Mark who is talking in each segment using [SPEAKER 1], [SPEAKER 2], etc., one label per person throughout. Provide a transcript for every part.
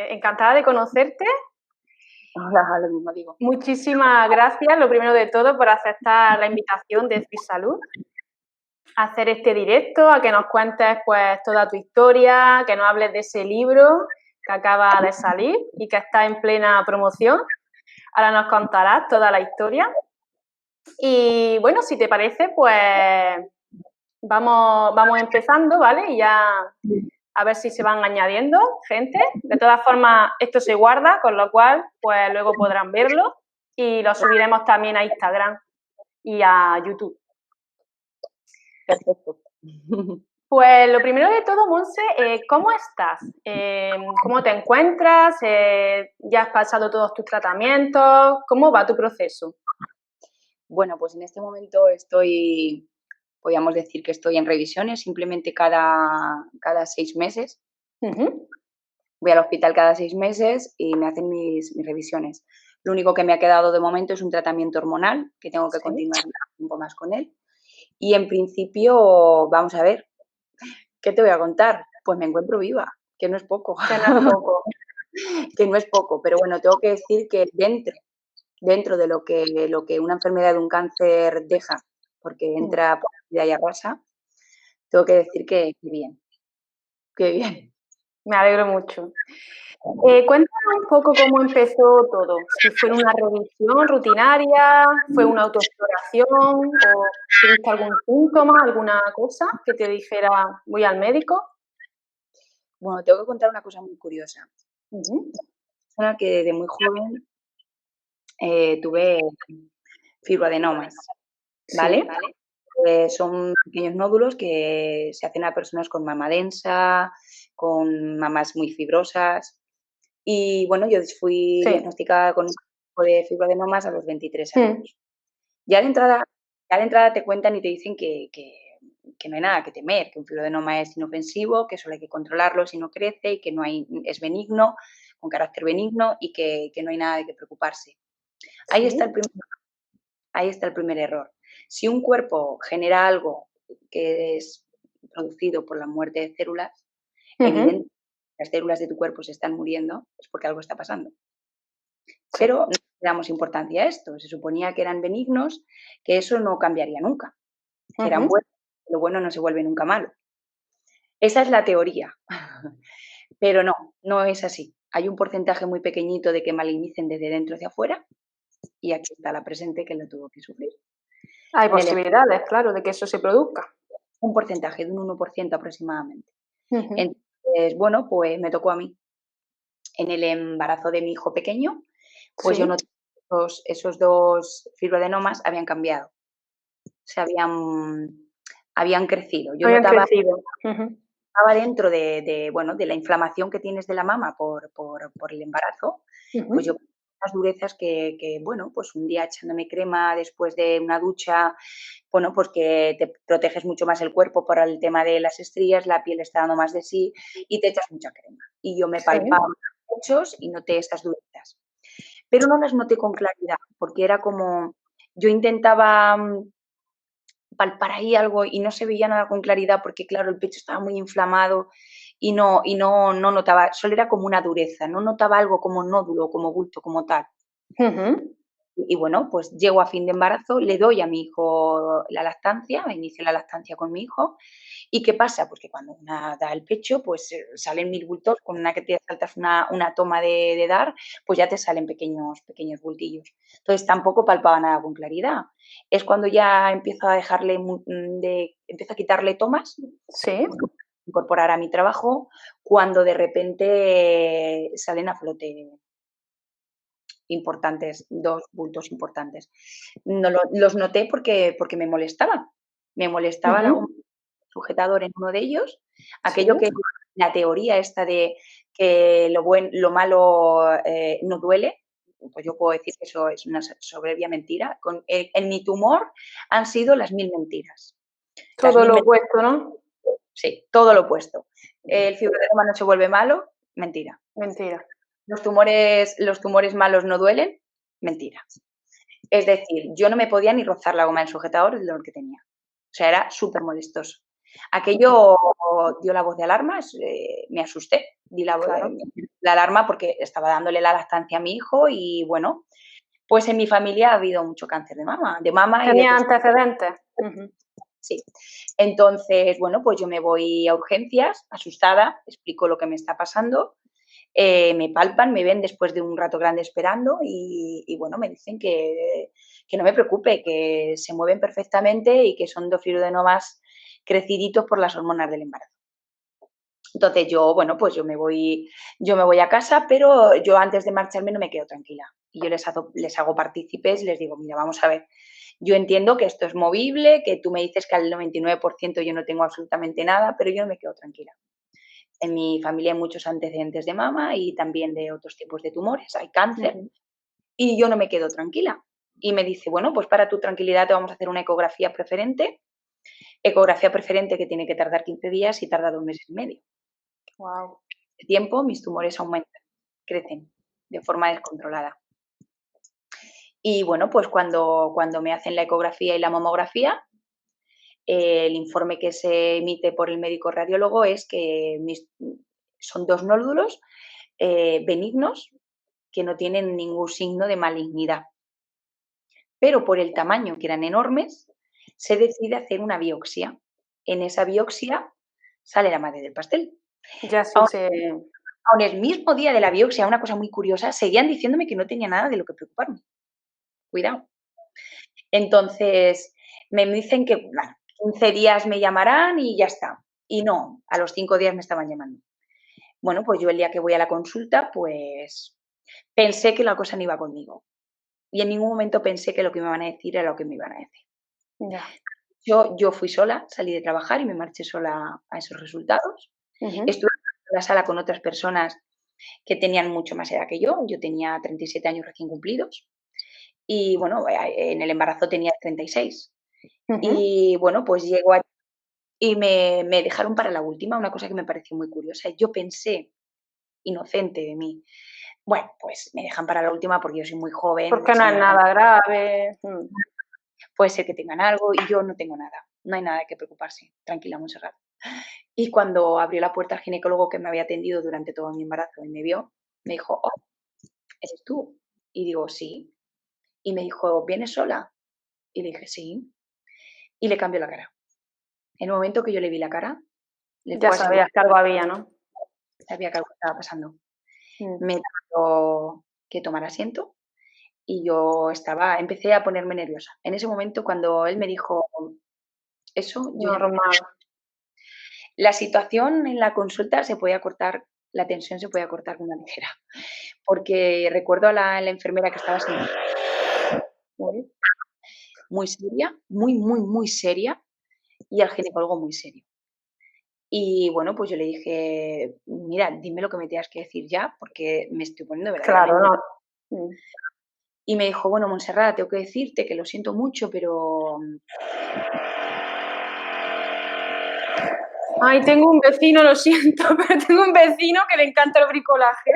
[SPEAKER 1] encantada de conocerte.
[SPEAKER 2] Hola, lo mismo digo.
[SPEAKER 1] Muchísimas gracias, lo primero de todo, por aceptar la invitación de Salud a hacer este directo, a que nos cuentes pues toda tu historia, que nos hables de ese libro que acaba de salir y que está en plena promoción. Ahora nos contarás toda la historia. Y bueno, si te parece, pues vamos empezando, ¿vale? Y ya a ver si se van añadiendo gente. De todas formas, esto se guarda, con lo cual, pues luego podrán verlo y lo subiremos también a Instagram y a YouTube.
[SPEAKER 2] Perfecto.
[SPEAKER 1] Pues lo primero de todo, Monse, ¿cómo estás? ¿Cómo te encuentras? ¿Ya has pasado todos tus tratamientos? ¿Cómo va tu proceso?
[SPEAKER 2] Bueno, pues en este momento podríamos decir que estoy en revisiones, simplemente cada 6 meses. Voy al hospital cada 6 meses y me hacen mis revisiones. Lo único que me ha quedado de momento es un tratamiento hormonal, que tengo que continuar un tiempo más con él. Y en principio, vamos a ver, ¿qué te voy a contar? Pues me encuentro viva, que no es poco.
[SPEAKER 1] Que no es poco.
[SPEAKER 2] Que no es poco, pero bueno, tengo que decir que dentro de lo que una enfermedad de un cáncer deja, porque entra por la vida y arrasa, tengo que decir que bien, que bien.
[SPEAKER 1] Me alegro mucho. Cuéntame un poco cómo empezó todo. Si fue una revisión rutinaria, fue una autoexploración o tuviste algún síntoma, alguna cosa que te dijera voy al médico.
[SPEAKER 2] Bueno, tengo que contar una cosa muy curiosa. Una que desde muy joven tuve fibroadenomas, ¿vale? Son pequeños nódulos que se hacen a personas con mama densa, con mamas muy fibrosas. Y bueno, yo fui diagnosticada con un tipo de fibroadenomas a los 23 años. Ya de entrada te cuentan y te dicen que no hay nada que temer, que un fibroadenoma es inofensivo, que solo hay que controlarlo si no crece y que es benigno, con carácter benigno y que no hay nada de qué preocuparse. Ahí está el primer error. Si un cuerpo genera algo que es producido por la muerte de células, evidentemente las células de tu cuerpo se están muriendo, es porque algo está pasando. Pero no le damos importancia a esto. Se suponía que eran benignos, que eso no cambiaría nunca. Que eran buenos, lo bueno no se vuelve nunca malo. Esa es la teoría. Pero no es así. Hay un porcentaje muy pequeñito de que malignicen desde dentro hacia afuera y aquí está la presente que lo tuvo que sufrir.
[SPEAKER 1] Hay posibilidades, claro, de que eso se produzca.
[SPEAKER 2] Un porcentaje de un 1% aproximadamente. Entonces, bueno, pues me tocó a mí. En el embarazo de mi hijo pequeño, pues yo noté esos 2 fibroadenomas habían cambiado. Se habían crecido. Yo notaba estaba dentro de la inflamación que tienes de la mama por el embarazo, pues yo unas durezas que, bueno, pues un día echándome crema después de una ducha, bueno, pues que te proteges mucho más el cuerpo por el tema de las estrías, la piel está dando más de sí y te echas mucha crema. Y yo me palpaba los pechos y noté esas durezas. Pero no las noté con claridad, porque era como yo intentaba palpar ahí algo y no se veía nada con claridad porque, claro, el pecho estaba muy inflamado y no notaba, solo era como una dureza, no notaba algo como nódulo, como bulto, como tal. Y bueno, pues llego a fin de embarazo, le doy a mi hijo la lactancia, inicio la lactancia con mi hijo. ¿Y qué pasa? Pues que cuando una da el pecho, pues salen 1000 bultos, con una que te saltas una toma de dar, pues ya te salen pequeños bultillos. Entonces tampoco palpaba nada con claridad. Es cuando ya empiezo a empiezo a quitarle tomas, incorporar a mi trabajo, cuando de repente salen a flote importantes, 2 bultos importantes. No los noté porque me molestaban. Me molestaba un sujetador en uno de ellos, aquello que la teoría esta de que lo malo no duele, pues yo puedo decir que eso es una soberbia mentira. En mi tumor han sido las 1000 mentiras.
[SPEAKER 1] Todo lo opuesto, ¿no?
[SPEAKER 2] Sí, todo lo opuesto. El fibroadenoma no se vuelve malo, mentira.
[SPEAKER 1] Mentira.
[SPEAKER 2] Los tumores malos no duelen, mentira. Es decir, yo no me podía ni rozar la goma del sujetador del dolor que tenía. O sea, era súper molestoso. Aquello dio la voz de alarma, me asusté. Di
[SPEAKER 1] claro.
[SPEAKER 2] la alarma porque estaba dándole la lactancia a mi hijo y, bueno, pues en mi familia ha habido mucho cáncer de mama y de
[SPEAKER 1] ¿Tenía
[SPEAKER 2] otros.
[SPEAKER 1] antecedentes? Ujú.
[SPEAKER 2] Sí. Entonces, bueno, pues yo me voy a urgencias, asustada, explico lo que me está pasando, me palpan, me ven después de un rato grande esperando y bueno, me dicen que no me preocupe, que se mueven perfectamente y que son 2 fibroadenomas creciditos por las hormonas del embarazo. Entonces yo, bueno, pues yo me voy a casa, pero yo antes de marcharme no me quedo tranquila. Y yo les hago partícipes y les digo: "Mira, vamos a ver, yo entiendo que esto es movible, que tú me dices que al 99% yo no tengo absolutamente nada, pero yo no me quedo tranquila. En mi familia hay muchos antecedentes de mama y también de otros tipos de tumores, hay cáncer,
[SPEAKER 1] Ujú.
[SPEAKER 2] y yo no me quedo tranquila". Y me dice: "Bueno, pues para tu tranquilidad te vamos a hacer una ecografía preferente que tiene que tardar 15 días y tarda 2 meses y medio.
[SPEAKER 1] Guau.
[SPEAKER 2] De tiempo, mis tumores aumentan, crecen de forma descontrolada". Y bueno, pues cuando me hacen la ecografía y la mamografía, el informe que se emite por el médico radiólogo es que son 2 nódulos benignos que no tienen ningún signo de malignidad. Pero por el tamaño, que eran enormes, se decide hacer una biopsia. En esa biopsia sale la madre del pastel.
[SPEAKER 1] Ya sí
[SPEAKER 2] Aun
[SPEAKER 1] se
[SPEAKER 2] aun el mismo día de la biopsia, una cosa muy curiosa, seguían diciéndome que no tenía nada de lo que preocuparme. Cuidado. Entonces, me dicen que, bueno, 15 días me llamarán y ya está. Y no, a los 5 días me estaban llamando. Bueno, pues yo el día que voy a la consulta, pues pensé que la cosa no iba conmigo. Y en ningún momento pensé que lo que me iban a decir era lo que me iban a decir.
[SPEAKER 1] ya.
[SPEAKER 2] Yo fui sola, salí de trabajar y me marché sola a esos resultados.
[SPEAKER 1] Ujú.
[SPEAKER 2] Estuve en la sala con otras personas que tenían mucho más edad que yo tenía 37 años recién cumplidos y bueno, en el embarazo tenía 36.
[SPEAKER 1] Ujú.
[SPEAKER 2] Y bueno, pues llego allí y me dejaron para la última, una cosa que me pareció muy curiosa. Yo pensé, inocente de mí, bueno, pues me dejan para la última porque yo soy muy joven,
[SPEAKER 1] Porque
[SPEAKER 2] les
[SPEAKER 1] no
[SPEAKER 2] han
[SPEAKER 1] es
[SPEAKER 2] dado,
[SPEAKER 1] nada grave.
[SPEAKER 2] puede ser que tengan algo y yo no tengo nada, no hay nada de qué preocuparse, tranquila, Montserrat. Y cuando abrió la puerta el ginecólogo que me había atendido durante todo mi embarazo y me vio, me dijo: "Oh, ¿eres tú?". Y digo: "Sí". Y me dijo: "¿Vienes sola?". Y le dije: "Sí". Y le cambió la cara. En el momento que yo le vi la cara, le
[SPEAKER 1] Ya
[SPEAKER 2] puedo asegurar
[SPEAKER 1] sabías que algo había, ¿no?
[SPEAKER 2] que sabía que algo estaba pasando.
[SPEAKER 1] Mm.
[SPEAKER 2] Me dijo que tomara asiento y yo empecé a ponerme nerviosa. En ese momento, cuando él me dijo eso, yo ya.
[SPEAKER 1] Normal.
[SPEAKER 2] La situación en la consulta se podía cortar, la tensión se podía cortar con una tijera, porque recuerdo a la enfermera que estaba sentada
[SPEAKER 1] Uy.
[SPEAKER 2] muy seria, muy, muy, muy seria, y al ginecólogo muy serio. Y bueno, pues yo le dije: "Mira, dime lo que me tengas que decir ya, porque me estoy poniendo
[SPEAKER 1] Claro,
[SPEAKER 2] verdaderamente".
[SPEAKER 1] no. Mm.
[SPEAKER 2] Y me dijo: "Bueno, Montserrat, tengo que decirte que lo siento mucho, pero".
[SPEAKER 1] Ay, tengo un vecino, lo siento, pero tengo un vecino que le encanta el bricolaje.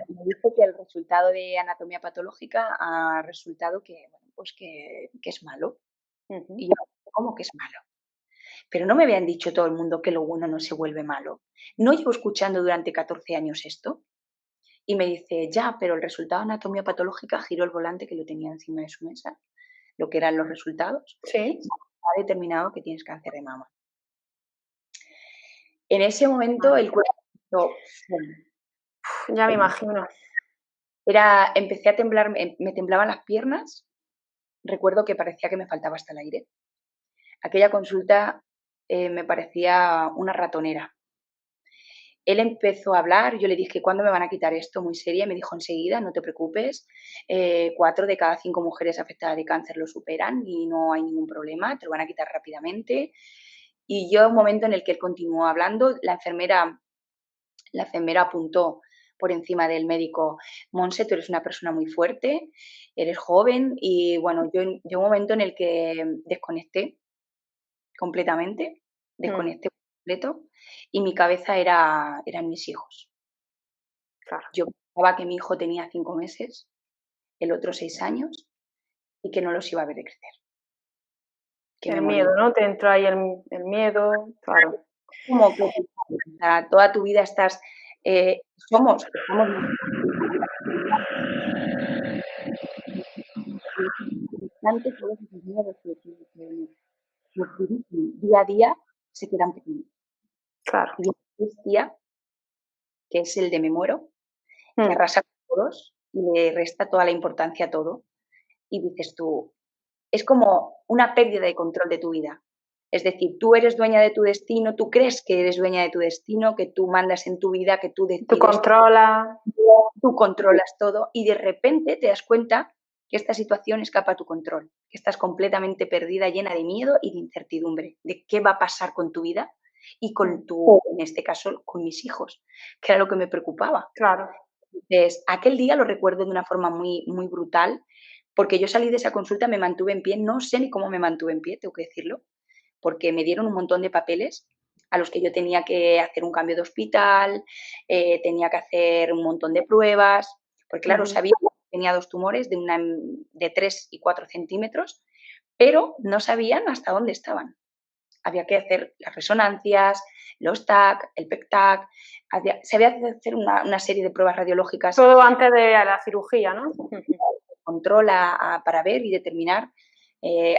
[SPEAKER 2] Me dijo que el resultado de anatomía patológica ha resultado que, bueno, pues que es malo.
[SPEAKER 1] Ujú.
[SPEAKER 2] Y yo: "¿Cómo que es malo?". Pero no me habían dicho todo el mundo que lo bueno no se vuelve malo. ¿No llevo escuchando durante 14 años esto? Y me dice: "Ya, pero el resultado de anatomía patológica", giró el volante que lo tenía encima de su mesa, lo que eran los resultados,
[SPEAKER 1] Sí.
[SPEAKER 2] "ha determinado que tienes cáncer de mama". En ese momento
[SPEAKER 1] Madre.
[SPEAKER 2] el cuerpo hizo fum.
[SPEAKER 1] Ya me imagino.
[SPEAKER 2] Empecé a temblar, me temblaban las piernas, recuerdo que parecía que me faltaba hasta el aire. Aquella consulta, me parecía una ratonera. Él empezó a hablar, yo le dije: "¿Cuándo me van a quitar esto?", muy seria, y me dijo: "Enseguida, no te preocupes, 4 de cada 5 mujeres afectadas de cáncer lo superan y no hay ningún problema, te lo van a quitar rápidamente". Y yo, un momento en el que él continuó hablando, la enfermera apuntó por encima del médico: "Monse, tú eres una persona muy fuerte, eres joven", y bueno, yo un momento en el que desconecté completamente,
[SPEAKER 1] Mm.
[SPEAKER 2] desconecté por completo, y mi cabeza eran mis hijos.
[SPEAKER 1] Claro.
[SPEAKER 2] Yo pensaba que mi hijo tenía 5 meses, el otro 6 años, y que no los iba a ver crecer, que me
[SPEAKER 1] El
[SPEAKER 2] moría.
[SPEAKER 1] miedo, ¿no? Te entró ahí el miedo, claro.
[SPEAKER 2] como que toda tu vida estás, estamos constante todos esos miedos que nos dirigen día a día se quedan pequeños.
[SPEAKER 1] Claro.
[SPEAKER 2] Y es día, que es el de me muero, que
[SPEAKER 1] Mm,
[SPEAKER 2] arrasa con todos y le resta toda la importancia a todo. Y dices tú, es como una pérdida de control de tu vida. Es decir, tú eres dueña de tu destino, tú crees que eres dueña de tu destino, que tú mandas en tu vida, que tú
[SPEAKER 1] tú
[SPEAKER 2] decides,
[SPEAKER 1] controlas.
[SPEAKER 2] tú controlas todo y de repente te das cuenta que esta situación escapa a tu control, que estás completamente perdida, llena de miedo y de incertidumbre, de qué va a pasar con tu vida y
[SPEAKER 1] Mm,
[SPEAKER 2] con tu, en este caso, con mis hijos, que era lo que me preocupaba.
[SPEAKER 1] claro.
[SPEAKER 2] Entonces, aquel día lo recuerdo de una forma muy, muy brutal, porque yo salí de esa consulta, me mantuve en pie, no sé ni cómo me mantuve en pie, tengo que decirlo, porque me dieron un montón de papeles a los que yo tenía que hacer un cambio de hospital, tenía que hacer un montón de pruebas, porque claro,
[SPEAKER 1] Ujú.
[SPEAKER 2] sabía que tenía 2 tumores de 3 y 4 centímetros, pero no sabían hasta dónde estaban. Había que hacer las resonancias, los TAC, el PET-TAC, se había que hacer una serie de pruebas radiológicas
[SPEAKER 1] Todo antes de la cirugía, ¿no? Ujú.
[SPEAKER 2] control para ver y determinar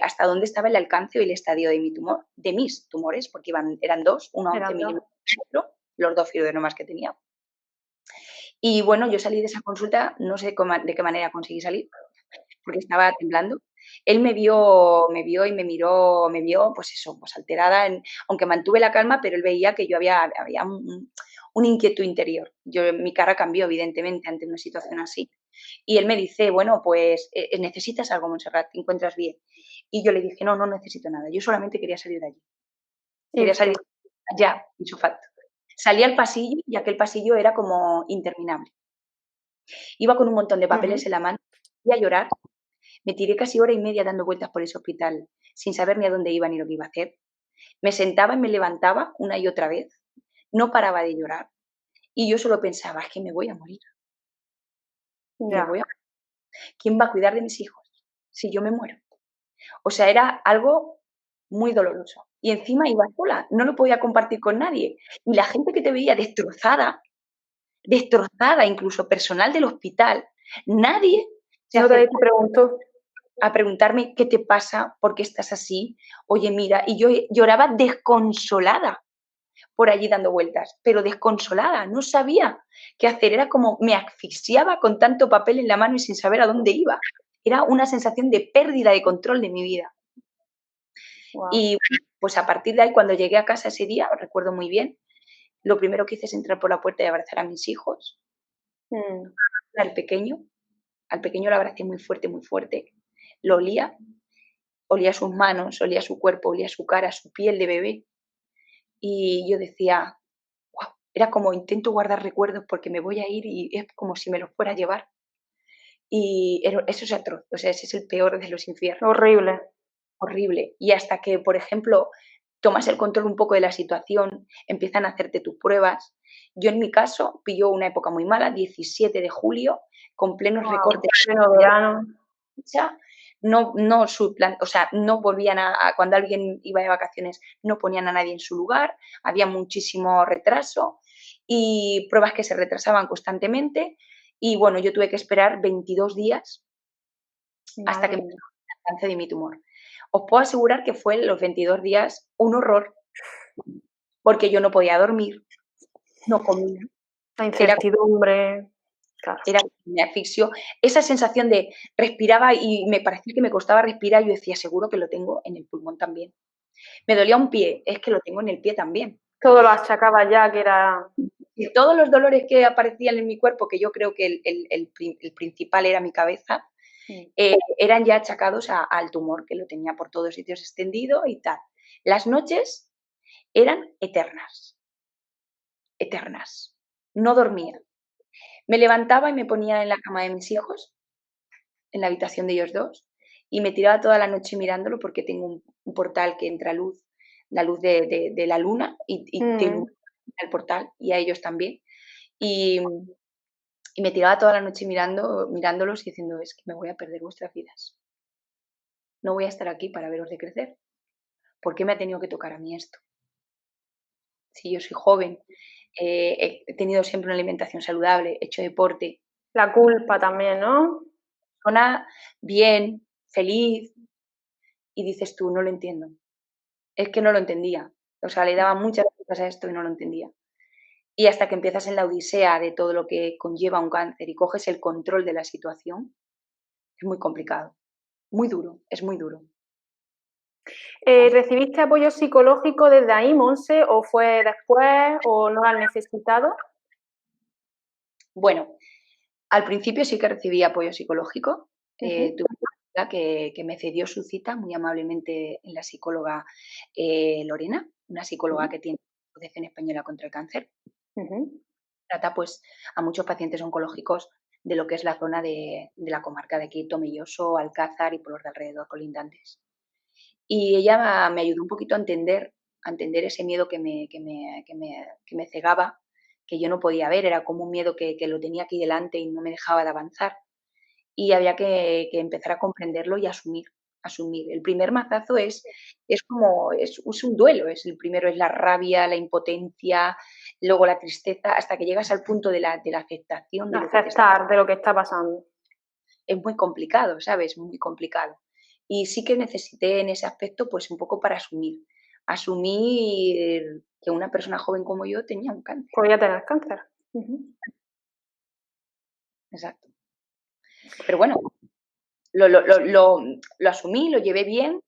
[SPEAKER 2] hasta dónde estaba el alcance y el estadio de mi tumor, de mis tumores, porque eran dos, uno a 11
[SPEAKER 1] Eran dos.
[SPEAKER 2] milímetros, los dos fibroadenomas que tenía. Y bueno, yo salí de esa consulta, no sé de qué manera conseguí salir, porque estaba temblando. Él me vio y me miró, me vio, pues eso, pues alterada, aunque mantuve la calma, pero él veía que yo había un inquietud interior. Mi cara cambió, evidentemente, ante una situación así. Y él me dice, bueno, pues necesitas algo, Montserrat, te encuentras bien. Y yo le dije, no, no necesito nada, yo solamente quería salir de allí. Quería
[SPEAKER 1] Irte.
[SPEAKER 2] salir ya, ipso facto. Salí al pasillo y aquel pasillo era como interminable. Iba con un montón de papeles
[SPEAKER 1] Ujú.
[SPEAKER 2] en la mano, y a llorar. Me tiré casi hora y media dando vueltas por ese hospital, sin saber ni a dónde iba ni lo que iba a hacer. Me sentaba y me levantaba una y otra vez. No paraba de llorar. Y yo solo pensaba, es que me voy a morir, me
[SPEAKER 1] Ya.
[SPEAKER 2] voy a ¿quién va a cuidar de mis hijos si yo me muero? O sea, era algo muy doloroso. Y encima iba sola, no lo podía compartir con nadie. Y la gente que te veía destrozada, destrozada, incluso personal del hospital, nadie se
[SPEAKER 1] No te
[SPEAKER 2] acercó
[SPEAKER 1] pregunto.
[SPEAKER 2] a preguntarme qué te pasa, por qué estás así, oye, mira, y yo lloraba desconsolada por allí dando vueltas, pero desconsolada, no sabía qué hacer, era como me asfixiaba con tanto papel en la mano y sin saber a dónde iba. Era una sensación de pérdida de control de mi vida.
[SPEAKER 1] Guau.
[SPEAKER 2] Y pues a partir de ahí, cuando llegué a casa ese día, lo recuerdo muy bien, lo primero que hice es entrar por la puerta y abrazar a mis hijos,
[SPEAKER 1] Mm.
[SPEAKER 2] al al pequeño lo abracé muy fuerte, lo olía, olía sus manos, olía su cuerpo, olía su cara, su piel de bebé. Y yo decía, wow, era como intento guardar recuerdos porque me voy a ir y es como si me los fuera a llevar. Y eso es atroz, o sea, ese es el peor de los infiernos,
[SPEAKER 1] Horrible.
[SPEAKER 2] horrible. Y hasta que, por ejemplo, tomas el control un poco de la situación, empiezan a hacerte tus pruebas. Yo en mi caso pilló una época muy mala, 17 de julio, con plenos
[SPEAKER 1] Guau.
[SPEAKER 2] recortes
[SPEAKER 1] Pleno verano.
[SPEAKER 2] fecha, no o sea, no volvían cuando alguien iba de vacaciones, no ponían a nadie en su lugar, había muchísimo retraso y pruebas que se retrasaban constantemente. Y bueno, yo tuve que esperar 22 días hasta que
[SPEAKER 1] Madre
[SPEAKER 2] me
[SPEAKER 1] mía.
[SPEAKER 2] el alcance de mi tumor. Os puedo asegurar que fue los 22 días un horror, porque yo no podía dormir, no comía,
[SPEAKER 1] La
[SPEAKER 2] era
[SPEAKER 1] incertidumbre. Claro.
[SPEAKER 2] era me asfixió. Esa sensación de respiraba y me parecía que me costaba respirar, yo decía: "Seguro que lo tengo en el pulmón también". Me dolía un pie, es que lo tengo en el pie también.
[SPEAKER 1] Todo lo achacaba ya que era.
[SPEAKER 2] Y todos los dolores que aparecían en mi cuerpo, que yo creo que el principal era mi cabeza,
[SPEAKER 1] Mm.
[SPEAKER 2] eran ya achacados al tumor, que lo tenía por todos sitios extendido y tal. Las noches eran eternas, eternas. No dormía. Me levantaba y me ponía en la cama de mis hijos, en la habitación de ellos 2, y me tiraba toda la noche mirándolo porque tengo un portal que entra luz, la luz de la luna y te
[SPEAKER 1] Mm.
[SPEAKER 2] ilumina el portal y a ellos también. Y y me tiraba toda la noche mirándolos y diciendo: "Es que me voy a perder vuestras vidas. No voy a estar aquí para veros decrecer. ¿Por qué me ha tenido que tocar a mí esto?". sí, yo soy joven, he tenido siempre una alimentación saludable, he hecho deporte.
[SPEAKER 1] La culpa también, ¿no?
[SPEAKER 2] Persona bien, feliz, y dices tú: "No lo entiendo". Es que no lo entendía. O sea, le daba muchas vueltas a esto y no lo entendía. Y hasta que empiezas en la odisea de todo lo que conlleva un cáncer y coges el control de la situación, es muy complicado, muy duro, es muy duro.
[SPEAKER 1] ¿Recibiste apoyo psicológico desde ahí, Monse, o fue después, o no lo has necesitado?
[SPEAKER 2] Bueno, al principio sí que recibí apoyo psicológico.
[SPEAKER 1] Ujú,
[SPEAKER 2] Tuve una amiga que me cedió su cita muy amablemente en la psicóloga, Lorena, una psicóloga
[SPEAKER 1] ujú,
[SPEAKER 2] que tiene Asociación Española contra el Cáncer.
[SPEAKER 1] ujú.
[SPEAKER 2] Trata, pues, a muchos pacientes oncológicos de lo que es la zona de la comarca de aquí, Tomelloso, Alcázar y por los de alrededor colindantes. Y ella me ayudó un poquito a entender ese miedo que me cegaba, que yo no podía ver, era como un miedo que lo tenía aquí delante y no me dejaba de avanzar. Y había que empezar a comprenderlo y asumir. El primer mazazo es como es un duelo, el primero es la rabia, la impotencia, luego la tristeza, hasta que llegas al punto de la aceptación de lo que te está
[SPEAKER 1] Aceptar de lo que está pasando.
[SPEAKER 2] es muy complicado, ¿sabes? Muy complicado. Y sí que necesité en ese aspecto, pues, un poco para asumir que una persona joven como yo tenía un cáncer.
[SPEAKER 1] Podría tener cáncer. Ujú.
[SPEAKER 2] Exacto. Pero bueno, lo asumí, lo llevé bien.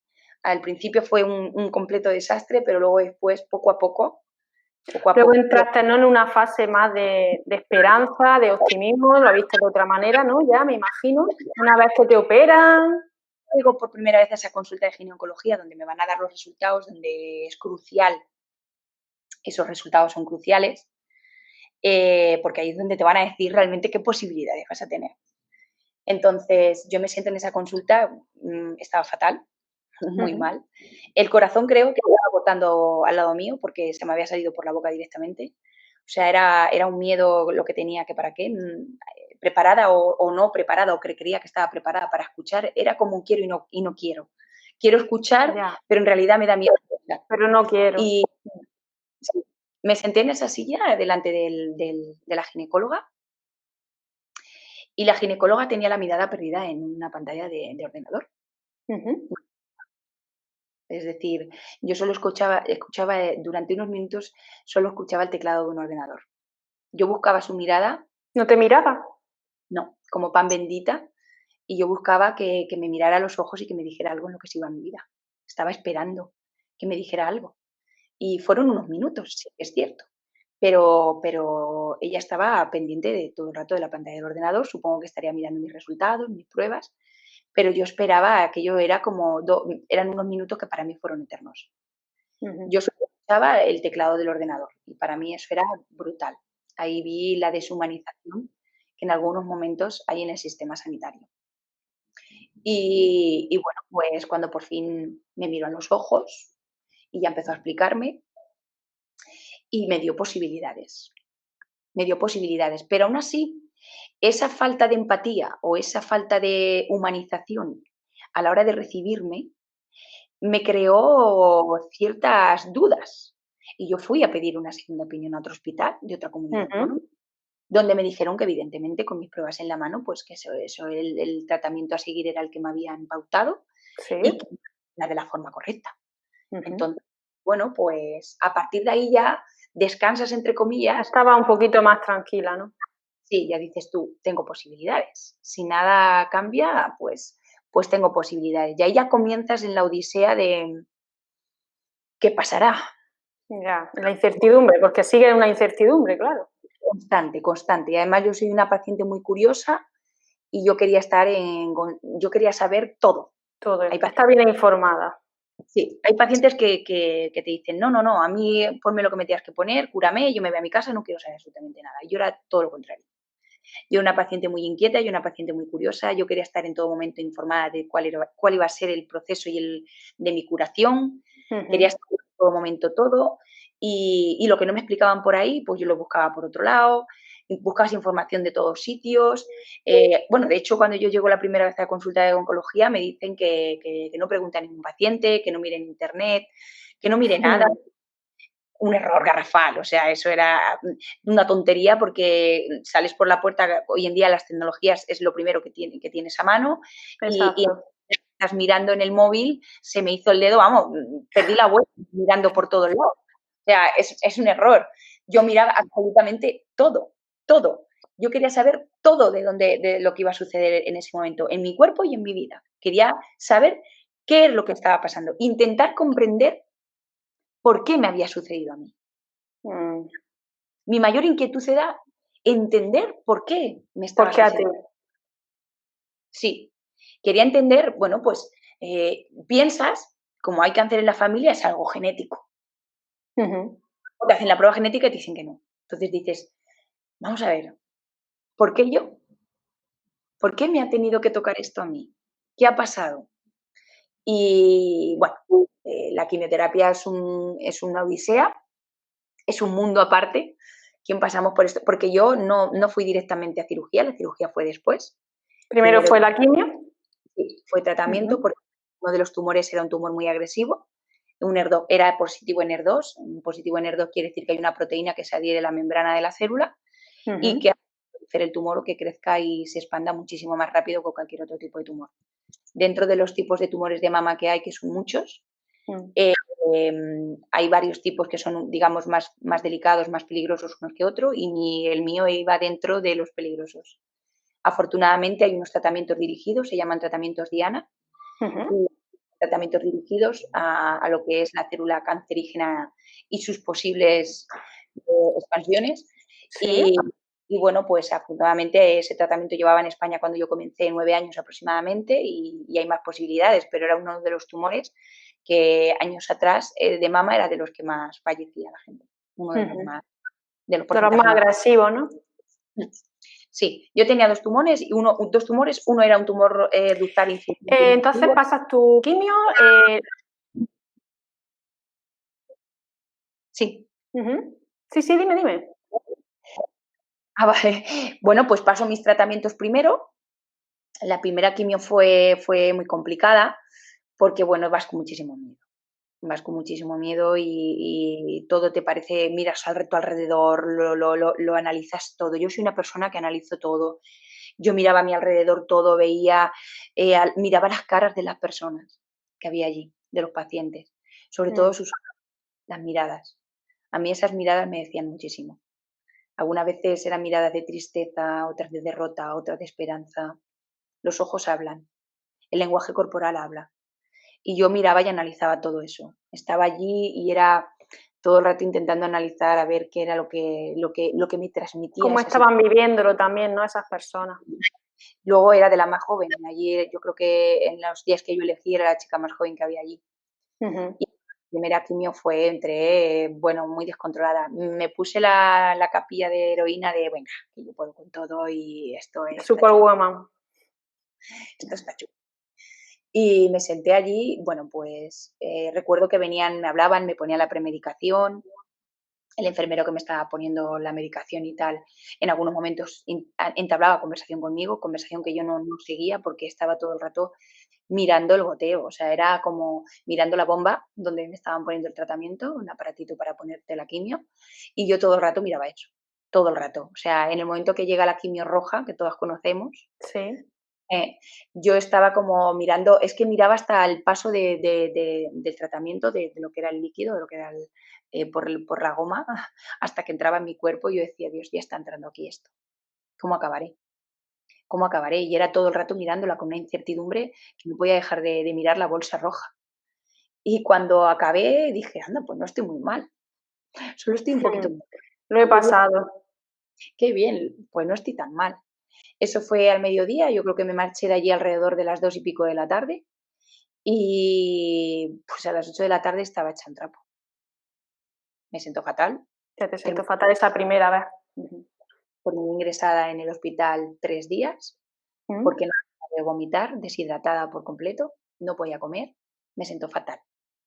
[SPEAKER 2] Al principio fue un completo desastre, pero luego después, poco a
[SPEAKER 1] Luego
[SPEAKER 2] poco,
[SPEAKER 1] entraste, ¿no?, en una fase más de esperanza, de optimismo, lo viste de otra manera, ¿no?, ya me imagino. Una vez que te operan.
[SPEAKER 2] llego por primera vez a esa consulta de ginecología donde me van a dar los resultados, donde es crucial, esos resultados son cruciales, porque ahí es donde te van a decir realmente qué posibilidades vas a tener. Entonces, yo me siento en esa consulta, estaba fatal, muy
[SPEAKER 1] Ujú.
[SPEAKER 2] mal. El corazón creo que estaba botando al lado mío porque se me había salido por la boca directamente. O sea, era un miedo lo que tenía, que para qué, preparada o no preparada, o que creía que estaba preparada para escuchar, era como un quiero y no quiero. Quiero escuchar,
[SPEAKER 1] Ya,
[SPEAKER 2] pero en realidad me da miedo escuchar.
[SPEAKER 1] pero no quiero.
[SPEAKER 2] Y sí, me senté en esa silla delante de la ginecóloga, y la ginecóloga tenía la mirada perdida en una pantalla de ordenador.
[SPEAKER 1] Ujú.
[SPEAKER 2] Es decir, yo solo escuchaba, durante unos minutos, solo escuchaba el teclado de un ordenador. Yo buscaba su mirada,
[SPEAKER 1] ¿No te miraba?
[SPEAKER 2] no, como pan bendita, y yo buscaba que me mirara a los ojos y que me dijera algo en lo que se iba mi vida. Estaba esperando que me dijera algo. Y fueron unos minutos, sí, es cierto. Pero ella estaba pendiente de todo el rato de la pantalla del ordenador, supongo que estaría mirando mis resultados, mis pruebas, pero yo esperaba, aquello era como eran unos minutos que para mí fueron eternos.
[SPEAKER 1] Ujú.
[SPEAKER 2] Yo solo escuchaba el teclado del ordenador y para mí eso era brutal. Ahí vi la deshumanización que en algunos momentos hay en el sistema sanitario. Y bueno, pues cuando por fin me miró a los ojos y ya empezó a explicarme y me dio posibilidades, pero aún así, esa falta de empatía o esa falta de humanización a la hora de recibirme me creó ciertas dudas. Y yo fui a pedir una segunda opinión a otro hospital de otra comunidad
[SPEAKER 1] Ujú.
[SPEAKER 2] autónoma, donde me dijeron que evidentemente con mis pruebas en la mano, pues que eso el tratamiento a seguir era el que me habían pautado
[SPEAKER 1] Sí.
[SPEAKER 2] y que era de la forma correcta.
[SPEAKER 1] Ujú.
[SPEAKER 2] Entonces, bueno, pues a partir de ahí ya descansas entre comillas.
[SPEAKER 1] Estaba un poquito más tranquila, ¿no?
[SPEAKER 2] Sí, ya dices tú, tengo posibilidades. Si nada cambia, pues tengo posibilidades. Y ahí ya comienzas en la odisea de ¿qué pasará?
[SPEAKER 1] Ya, la incertidumbre, porque sigue en una incertidumbre, claro.
[SPEAKER 2] Constante, constante. Y además yo soy una paciente muy curiosa y yo quería saber todo.
[SPEAKER 1] Todo
[SPEAKER 2] Hay
[SPEAKER 1] está bien informada.
[SPEAKER 2] Sí, hay pacientes que te dicen: "No, no, no, a mí ponme lo que me tengas que poner, cúrame, yo me voy a mi casa, no quiero saber absolutamente nada". Y yo era todo lo contrario. Yo era una paciente muy inquieta, yo era una paciente muy curiosa, yo quería estar en todo momento informada de cuál iba a ser el proceso de mi curación, quería
[SPEAKER 1] Ujú.
[SPEAKER 2] saber en todo momento todo, y lo que no me explicaban por ahí, pues yo lo buscaba por otro lado, y buscabas información de todos sitios. Bueno, de hecho, cuando yo llego la primera vez a la consulta de oncología, me dicen que no pregunte a ningún paciente, que no mire en internet, que no mire nada. un error garrafal, o sea, eso era una tontería porque sales por la puerta, hoy en día las tecnologías es lo primero que tienes a mano y
[SPEAKER 1] Exacto.
[SPEAKER 2] estás mirando en el móvil, se me hizo el dedo, vamos, perdí la vuelta mirando por todos lados. O sea, es un error. Yo miraba absolutamente todo, todo. Yo quería saber todo de lo que iba a suceder en ese momento, en mi cuerpo y en mi vida. Quería saber qué es lo que estaba pasando, intentar comprender por qué me había sucedido a mí.
[SPEAKER 1] Mm.
[SPEAKER 2] Mi mayor inquietud era entender por qué me
[SPEAKER 1] ¿Por
[SPEAKER 2] estaba
[SPEAKER 1] qué a ti?
[SPEAKER 2] sucediendo. Sí, quería entender, bueno, pues piensas, como hay cáncer en la familia, es algo genético.
[SPEAKER 1] Ujú.
[SPEAKER 2] O te hacen la prueba genética y te dicen que no. Entonces dices, vamos a ver, ¿por qué yo? ¿Por qué me ha tenido que tocar esto a mí? ¿Qué ha pasado? Y bueno, la quimioterapia es una odisea, es un mundo aparte. ¿Quién pasamos por esto? Porque yo no fui directamente a cirugía, la cirugía fue después.
[SPEAKER 1] Primero
[SPEAKER 2] Primero
[SPEAKER 1] fue la quimio.
[SPEAKER 2] sí, fue tratamiento
[SPEAKER 1] Ujú.
[SPEAKER 2] porque uno de los tumores era un tumor muy agresivo. Era positivo en ER2. Un positivo en ER2 quiere decir que hay una proteína que se adhiere a la membrana de la célula y que
[SPEAKER 1] Ujú.
[SPEAKER 2] hace crecer el tumor o que crezca y se expanda muchísimo más rápido que cualquier otro tipo de tumor. Dentro de los tipos de tumores de mama que hay, que son muchos,
[SPEAKER 1] Mm.
[SPEAKER 2] eh, hay varios tipos que son, digamos, más delicados, más peligrosos unos que otros, y el mío iba dentro de los peligrosos. Afortunadamente hay unos tratamientos dirigidos, se llaman tratamientos Diana,
[SPEAKER 1] Ujú.
[SPEAKER 2] y tratamientos dirigidos a lo que es la célula cancerígena y sus posibles expansiones.
[SPEAKER 1] Sí.
[SPEAKER 2] Y, y bueno, pues afortunadamente ese tratamiento llevaba en España cuando yo comencé 9 años aproximadamente y hay más posibilidades, pero era uno de los tumores que años atrás de mama era de los que más fallecía la gente, uno de los
[SPEAKER 1] Ujú.
[SPEAKER 2] más, de los
[SPEAKER 1] De los
[SPEAKER 2] porcentajes
[SPEAKER 1] más
[SPEAKER 2] más.
[SPEAKER 1] agresivos, ¿no?
[SPEAKER 2] Sí, yo tenía dos tumores, uno era un tumor ductal
[SPEAKER 1] Entonces
[SPEAKER 2] infiltrativo.
[SPEAKER 1] pasas tu quimio.
[SPEAKER 2] Sí.
[SPEAKER 1] Ujú. Sí, sí, dime, dime.
[SPEAKER 2] Ah, vale. Bueno, pues paso mis tratamientos primero. La primera quimio fue muy complicada porque, bueno, vas con muchísimo miedo. Vas con muchísimo miedo y todo te parece, miras al tu alrededor, lo analizas todo. Yo soy una persona que analizo todo. Yo miraba a mi alrededor todo, veía, miraba las caras de las personas que había allí, de los pacientes, sobre todo
[SPEAKER 1] Mm.
[SPEAKER 2] las miradas. A mí esas miradas me decían muchísimo. Algunas veces eran miradas de tristeza, otras de derrota, otras de esperanza. Los ojos hablan, el lenguaje corporal habla. Y yo miraba y analizaba todo eso. Estaba allí y era todo el rato intentando analizar a ver qué era lo que me transmitía
[SPEAKER 1] Cómo
[SPEAKER 2] esa
[SPEAKER 1] estaban
[SPEAKER 2] situación.
[SPEAKER 1] viviéndolo también, ¿no? Esas personas.
[SPEAKER 2] Luego era de la más joven. Allí yo creo que en los días que yo elegí era la chica más joven que había allí.
[SPEAKER 1] Ujú.
[SPEAKER 2] Y la primera quimio entré, bueno, muy descontrolada. Me puse la capilla de heroína de, venga, que yo puedo con todo y está chulo,
[SPEAKER 1] Superwoman.
[SPEAKER 2] esto está chulo. Y me senté allí, bueno, pues recuerdo que venían, me hablaban, me ponían la premedicación, el enfermero que me estaba poniendo la medicación y tal, en algunos momentos entablaba conversación conmigo, conversación que yo no seguía porque estaba todo el rato mirando el goteo, o sea, era como mirando la bomba donde me estaban poniendo el tratamiento, un aparatito para ponerte la quimio, y yo todo el rato miraba eso, todo el rato. O sea, en el momento que llega la quimio roja, que todas conocemos,
[SPEAKER 1] Sí.
[SPEAKER 2] yo estaba como mirando, es que miraba hasta el paso del tratamiento, de lo que era el líquido, de lo que era por la goma, hasta que entraba en mi cuerpo y yo decía, Dios, ya está entrando aquí esto. ¿Cómo acabaré? ¿Cómo acabaré? Y era todo el rato mirándola con una incertidumbre que no podía dejar de mirar la bolsa roja. Y cuando acabé dije, anda, pues no estoy muy mal, solo estoy un poquito
[SPEAKER 1] Mm.
[SPEAKER 2] mal.
[SPEAKER 1] Lo he pasado.
[SPEAKER 2] Qué bien, pues no estoy tan mal. Eso fue al mediodía, yo creo que me marché de allí alrededor de las 2 y pico de la tarde. Y pues a las 8 de la tarde estaba hecha un trapo. Me siento fatal.
[SPEAKER 1] Que te siento
[SPEAKER 2] Terminé
[SPEAKER 1] fatal esa primera vez. Ujú.
[SPEAKER 2] ingresada en el hospital 3 días
[SPEAKER 1] Mm.
[SPEAKER 2] porque no paraba de vomitar, deshidratada por completo, no podía comer. Me siento fatal,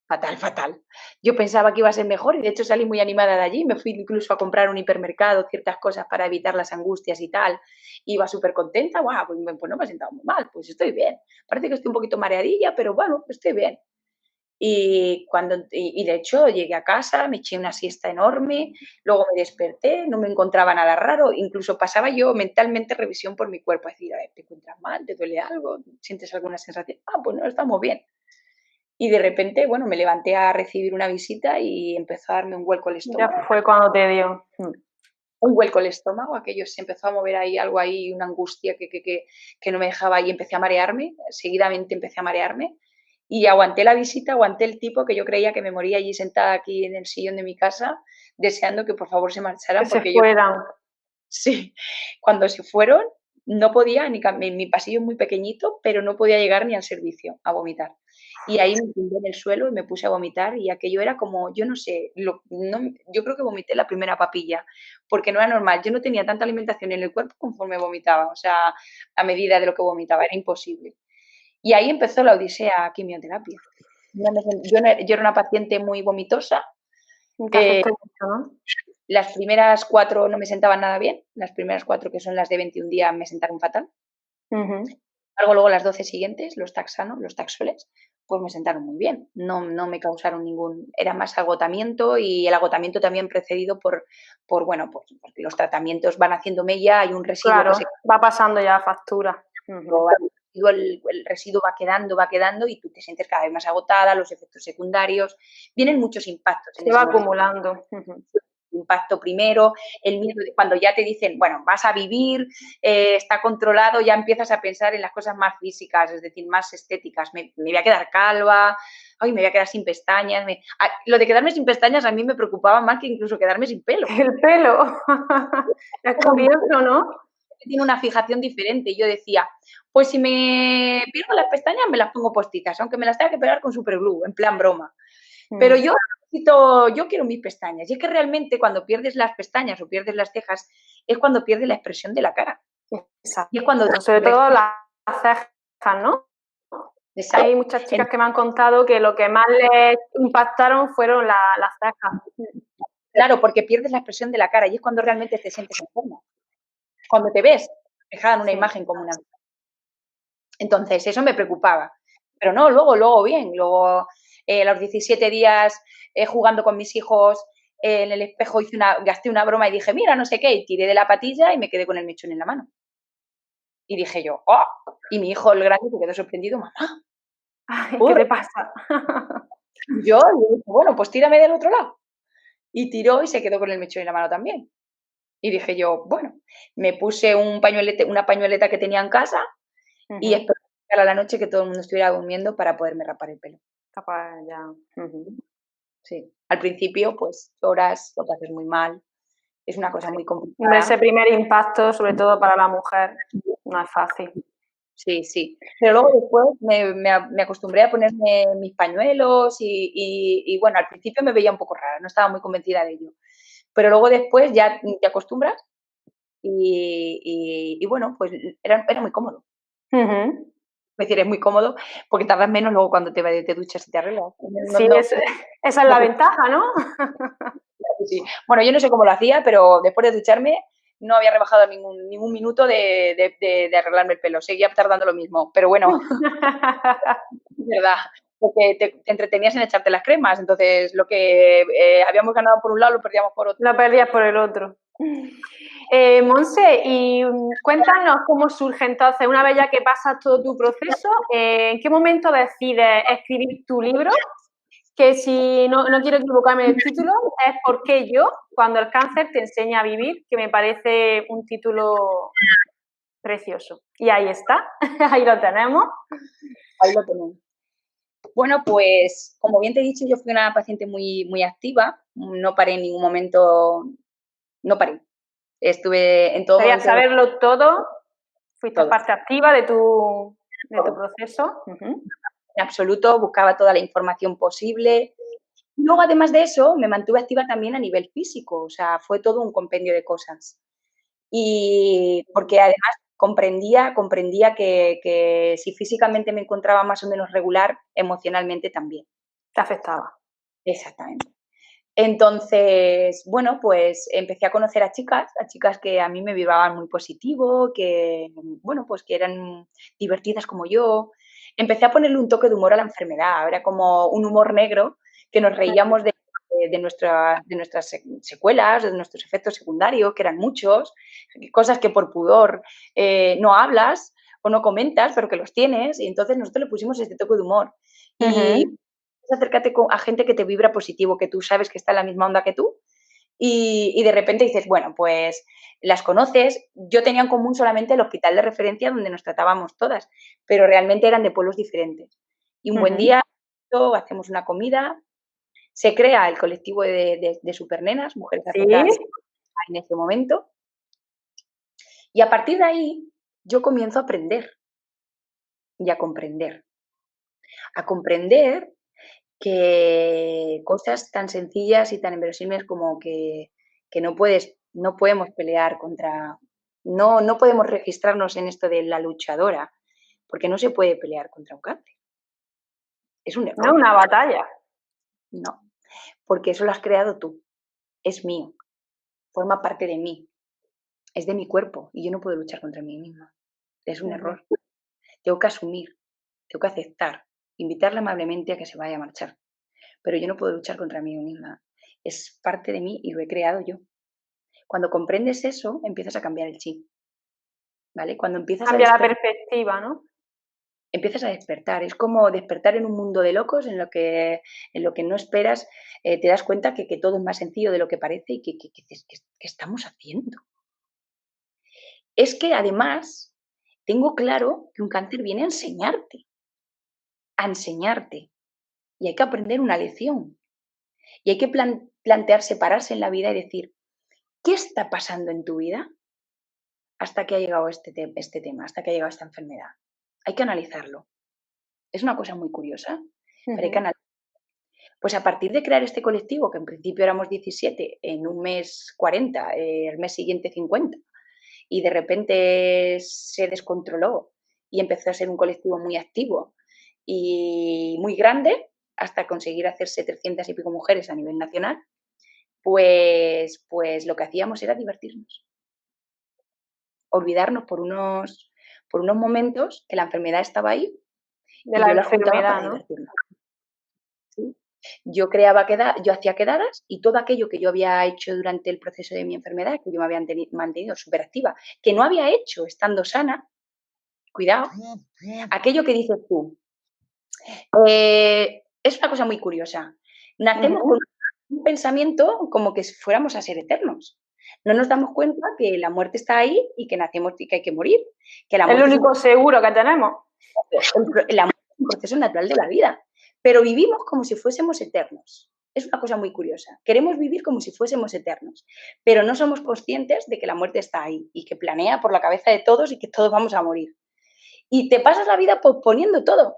[SPEAKER 2] fatal, fatal. Yo pensaba que iba a ser mejor y de hecho salí muy animada de allí. Me fui incluso a comprar un hipermercado, ciertas cosas para evitar las angustias y tal. Iba súper contenta. Guau, pues no me he sentado muy mal, pues estoy bien. Parece que estoy un poquito mareadilla, pero bueno, estoy bien. Y de hecho llegué a casa, me eché una siesta enorme, luego me desperté, no me encontraba nada raro, incluso pasaba yo mentalmente revisión por mi cuerpo, decir, a ver, ¿te encuentras mal? ¿Te duele algo? ¿Sientes alguna sensación? Ah, pues no, estamos bien. Y de repente, bueno, me levanté a recibir una visita y empezó a darme un vuelco el
[SPEAKER 1] Ya
[SPEAKER 2] estómago.
[SPEAKER 1] fue cuando te dio.
[SPEAKER 2] Un vuelco el estómago, aquello se empezó a mover ahí, algo ahí, una angustia que no me dejaba y empecé a marearme, seguidamente empecé a marearme y aguanté la visita, aguanté el tipo que yo creía que me moría allí sentada aquí en el sillón de mi casa, deseando que por favor se
[SPEAKER 1] Que
[SPEAKER 2] marcharan
[SPEAKER 1] se
[SPEAKER 2] porque yo
[SPEAKER 1] fueran.
[SPEAKER 2] sí, cuando se fueron no podía ni mi pasillo es muy pequeñito, pero no podía llegar ni al servicio a vomitar. Y ahí me tumbé en el suelo y me puse a vomitar y aquello era como, yo no sé, yo creo que vomité la primera papilla, porque no era normal. Yo no tenía tanta alimentación en el cuerpo conforme vomitaba, o sea, a medida de lo que vomitaba, era imposible. Y ahí empezó la odisea quimioterapia. Yo era una paciente muy vomitosa,
[SPEAKER 1] Te afectó mucho, ¿no?
[SPEAKER 2] las primeras 4 no me sentaban nada bien, las primeras 4, que son las de 21 días, me sentaron fatal.
[SPEAKER 1] Ujú.
[SPEAKER 2] Luego las 12 siguientes, los taxanos, los taxoles, pues me sentaron muy bien. No me causaron ningún, era más agotamiento y el agotamiento también precedido bueno, pues porque los tratamientos van haciendo mella, hay un residuo que
[SPEAKER 1] Claro,
[SPEAKER 2] se
[SPEAKER 1] va pasando ya factura. Ujú.
[SPEAKER 2] el residuo va quedando y tú te sientes cada vez más agotada, los efectos secundarios, vienen muchos impactos en
[SPEAKER 1] Se va
[SPEAKER 2] ese momento.
[SPEAKER 1] acumulando. Ujú.
[SPEAKER 2] Impacto primero, el miedo de cuando ya te dicen, bueno, vas a vivir, está controlado, ya empiezas a pensar en las cosas más físicas, es decir, más estéticas. Me voy a quedar calva, ay, me voy a quedar sin pestañas. Lo de quedarme sin pestañas a mí me preocupaba más que incluso quedarme sin pelo.
[SPEAKER 1] El pelo. Es curioso, ¿no?
[SPEAKER 2] Tiene una fijación diferente. Y yo decía, pues si me pierdo las pestañas, me las pongo postizas, aunque me las tenga que pegar con superglue, en plan broma. Pero yo quiero mis pestañas. Y es que realmente cuando pierdes las pestañas o pierdes las cejas es cuando pierdes la expresión de la cara. Y es cuando
[SPEAKER 1] Exacto, sobre todo las cejas, ¿no?
[SPEAKER 2] exacto.
[SPEAKER 1] Hay muchas chicas que me han contado que lo que más les impactaron fueron las cejas.
[SPEAKER 2] Claro, porque pierdes la expresión de la cara y es cuando realmente te sientes enferma. Cuando te ves reflejada en una
[SPEAKER 1] Sí.
[SPEAKER 2] imagen como una. Entonces, eso me preocupaba. Pero no, luego bien. Luego, a los 17 días jugando con mis hijos en el espejo gasté una broma y dije, mira, no sé qué, y tiré de la patilla y me quedé con el mechón en la mano. Y dije yo, ¡oh! Y mi hijo, el grande, se quedó sorprendido, mamá.
[SPEAKER 1] Ay, ¿qué
[SPEAKER 2] ¡Por!
[SPEAKER 1] te pasa?
[SPEAKER 2] Yo le dije, bueno, pues tírame del otro lado. Y tiró y se quedó con el mechón en la mano también. Y dije yo, bueno, me puse una pañoleta que tenía en casa y
[SPEAKER 1] Ujú.
[SPEAKER 2] esperé a la noche que todo el mundo estuviera durmiendo para poderme rapar el pelo.
[SPEAKER 1] Capaz ya. Ujú.
[SPEAKER 2] Sí. Al principio, pues lloras, lo pasas muy mal, es una cosa
[SPEAKER 1] Sí.
[SPEAKER 2] muy
[SPEAKER 1] Hombre, ese
[SPEAKER 2] complicada.
[SPEAKER 1] primer impacto, sobre todo para la mujer, no es fácil.
[SPEAKER 2] Sí, sí. Pero luego después me acostumbré a ponerme mis pañuelos y bueno, al principio me veía un poco rara, no estaba muy convencida de ello. Pero luego después ya te acostumbras y bueno, pues era muy cómodo.
[SPEAKER 1] Ujú.
[SPEAKER 2] Es decir, es muy cómodo porque tardas menos luego cuando te duchas y te arreglas. No
[SPEAKER 1] Sí,
[SPEAKER 2] no
[SPEAKER 1] esa es
[SPEAKER 2] no
[SPEAKER 1] la
[SPEAKER 2] te
[SPEAKER 1] ventaja, ¿no?
[SPEAKER 2] sí. Bueno, yo no sé cómo lo hacía, pero después de ducharme no había rebajado ningún minuto de arreglarme el pelo. Seguía tardando lo mismo, pero bueno, es verdad, porque te entretenías en echarte las cremas, entonces lo que, habíamos ganado por un lado lo perdíamos por otro.
[SPEAKER 1] Lo perdías por el otro. Monse, y cuéntanos cómo surge entonces, una vez ya que pasas todo tu proceso, ¿en qué momento decides escribir tu libro? Que si no quiero equivocarme en el título, es ¿Por qué yo? Cuando el cáncer te enseña a vivir, que me parece un título precioso. Y ahí está, ahí lo tenemos.
[SPEAKER 2] Ahí lo tenemos. Bueno, pues, como bien te he dicho, yo fui una paciente muy muy activa, no paré en ningún momento, no paré. Estuve en todo
[SPEAKER 1] Querías
[SPEAKER 2] momento
[SPEAKER 1] saberlo todo, fuiste
[SPEAKER 2] todo.
[SPEAKER 1] parte activa de tu
[SPEAKER 2] Todo.
[SPEAKER 1] proceso. Ujú.
[SPEAKER 2] En absoluto, buscaba toda la información posible. Luego, además de eso, me mantuve activa también a nivel físico, o sea, fue todo un compendio de cosas. Y porque además comprendía que si físicamente me encontraba más o menos regular, emocionalmente también.
[SPEAKER 1] Te afectaba.
[SPEAKER 2] Exactamente. Entonces, bueno, pues empecé a conocer a chicas que a mí me vibraban muy positivo, que, bueno, pues que eran divertidas como yo. empecé a ponerle un toque de humor a la enfermedad. Era como un humor negro que nos reíamos de nuestras secuelas, de nuestros efectos secundarios, que eran muchos, cosas que por pudor no hablas o no comentas, pero que los tienes, y entonces nosotros le pusimos este toque de humor. Y acércate a gente que te vibra positivo, que tú sabes que está en la misma onda que tú, y de repente dices, bueno, pues las conoces. Yo tenía en común solamente el hospital de referencia donde nos tratábamos todas, pero realmente eran de pueblos diferentes. Y un buen día hacemos una comida, se crea el colectivo de supernenas, mujeres
[SPEAKER 1] Sí.
[SPEAKER 2] afectadas en ese momento, y a partir de ahí yo comienzo a aprender y a comprender que cosas tan sencillas y tan inverosímiles como que no podemos pelear contra, no podemos registrarnos en esto de la luchadora, porque no se puede pelear contra un cáncer. Es un
[SPEAKER 1] No,
[SPEAKER 2] error.
[SPEAKER 1] una batalla.
[SPEAKER 2] No, porque eso lo has creado tú. Es mío, forma parte de mí, es de mi cuerpo y yo no puedo luchar contra mí misma. Es un error. Tengo que asumir, tengo que aceptar, invitarla amablemente a que se vaya a marchar. Pero yo no puedo luchar contra mí misma. Es parte de mí y lo he creado yo. Cuando comprendes eso, empiezas a cambiar el chip, ¿vale? Cuando
[SPEAKER 1] Cambia la perspectiva, ¿no?
[SPEAKER 2] empiezas a despertar. Es como despertar en un mundo de locos en lo que no esperas, te das cuenta que todo es más sencillo de lo que parece y que estamos haciendo. Es que además tengo claro que un cáncer viene a enseñarte, y hay que aprender una lección. Y hay que plantearse, pararse en la vida y decir, ¿qué está pasando en tu vida hasta que ha llegado este tema, hasta que ha llegado esta enfermedad? Hay que analizarlo. Es una cosa muy curiosa, pero hay que analizarlo. Pues a partir de crear este colectivo, que en principio éramos 17, en un mes 40, el mes siguiente 50, y de repente se descontroló y empezó a ser un colectivo muy activo y muy grande, hasta conseguir hacerse 300 y pico mujeres a nivel nacional, pues lo que hacíamos era divertirnos. Olvidarnos por unos momentos que la enfermedad estaba ahí
[SPEAKER 1] De
[SPEAKER 2] y
[SPEAKER 1] la
[SPEAKER 2] yo la juntaba
[SPEAKER 1] enfermedad,
[SPEAKER 2] para
[SPEAKER 1] ¿no?
[SPEAKER 2] divertirnos. ¿Sí? Yo hacía quedadas y todo aquello que yo había hecho durante el proceso de mi enfermedad, que yo me había mantenido súper activa, que no había hecho estando sana, cuidado, aquello que dices tú, es una cosa muy curiosa. Nacemos con un pensamiento como que fuéramos a ser eternos. No nos damos cuenta que la muerte está ahí y que nacemos y que hay que morir. Que la
[SPEAKER 1] Es lo
[SPEAKER 2] muerte
[SPEAKER 1] único seguro que tenemos.
[SPEAKER 2] la muerte es un proceso natural de la vida, pero vivimos como si fuésemos eternos. Es una cosa muy curiosa. Queremos vivir como si fuésemos eternos, pero no somos conscientes de que la muerte está ahí y que planea por la cabeza de todos y que todos vamos a morir. Y te pasas la vida posponiendo todo.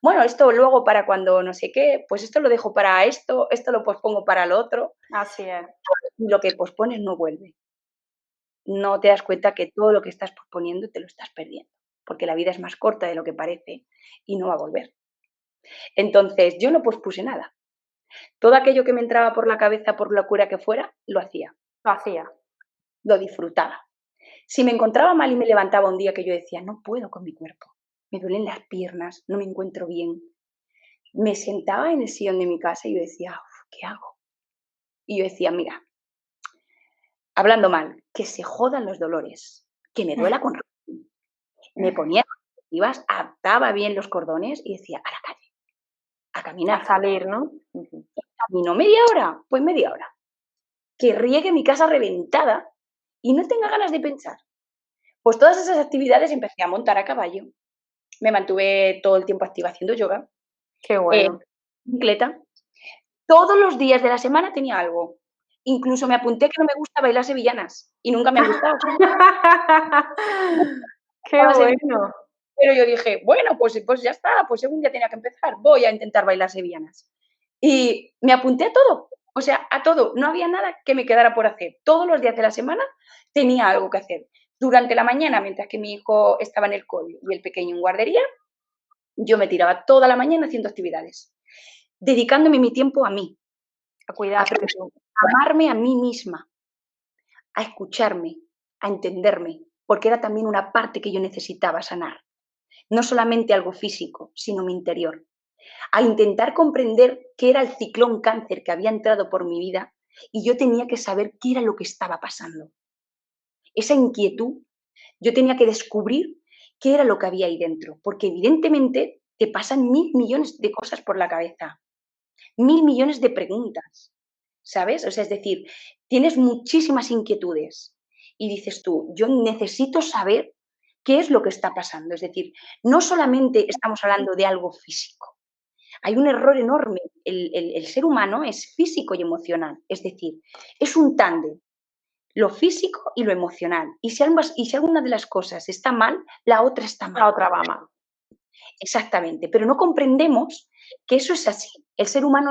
[SPEAKER 2] Bueno, esto luego para cuando no sé qué, pues esto lo dejo para esto lo pospongo para lo otro.
[SPEAKER 1] Así es.
[SPEAKER 2] Y lo que pospones no vuelve. No te das cuenta que todo lo que estás posponiendo te lo estás perdiendo, porque la vida es más corta de lo que parece y no va a volver. Entonces, yo no pospuse nada. Todo aquello que me entraba por la cabeza, por locura que fuera, lo hacía,
[SPEAKER 1] Lo hacía.
[SPEAKER 2] lo disfrutaba. Si me encontraba mal y me levantaba un día que yo decía, no puedo con mi cuerpo, me duelen las piernas, no me encuentro bien, me sentaba en el sillón de mi casa y yo decía, ¿qué hago? Y yo decía, mira, hablando mal, que se jodan los dolores, que me duela con razón. Me ponía activas, ataba bien los cordones y decía, a la calle, a caminar.
[SPEAKER 1] A salir, ¿no?
[SPEAKER 2] Camino media hora, pues media hora. Que riegue mi casa reventada y no tenga ganas de pensar. Pues todas esas actividades empecé a montar a caballo. Me mantuve todo el tiempo activa haciendo yoga,
[SPEAKER 1] Qué bueno.
[SPEAKER 2] bicicleta. Todos los días de la semana tenía algo. Incluso me apunté que no me gusta bailar sevillanas y nunca me ha gustado.
[SPEAKER 1] Qué bueno.
[SPEAKER 2] Pero yo dije, bueno, pues ya está, pues un día tenía que empezar, voy a intentar bailar sevillanas. Y me apunté a todo, o sea, a todo. No había nada que me quedara por hacer. Todos los días de la semana tenía algo que hacer. Durante la mañana, mientras que mi hijo estaba en el cole y el pequeño en guardería, yo me tiraba toda la mañana haciendo actividades, dedicándome mi tiempo a mí,
[SPEAKER 1] A
[SPEAKER 2] a
[SPEAKER 1] cuidarte tú.
[SPEAKER 2] amarme a mí misma, a escucharme, a entenderme, porque era también una parte que yo necesitaba sanar. no solamente algo físico, sino mi interior. A intentar comprender qué era el ciclón cáncer que había entrado por mi vida y yo tenía que saber qué era lo que estaba pasando. Esa inquietud, yo tenía que descubrir qué era lo que había ahí dentro, porque evidentemente te pasan 1000 millones de cosas por la cabeza, 1000 millones de preguntas, ¿sabes? O sea, es decir, tienes muchísimas inquietudes y dices tú, yo necesito saber qué es lo que está pasando. Es decir, no solamente estamos hablando de algo físico. Hay un error enorme. El ser humano es físico y emocional. Es decir, es un tándem, lo físico y lo emocional. Y si alguna de las cosas está mal, la otra está mal.
[SPEAKER 1] La otra va mal.
[SPEAKER 2] Exactamente, pero no comprendemos que eso es así. El ser humano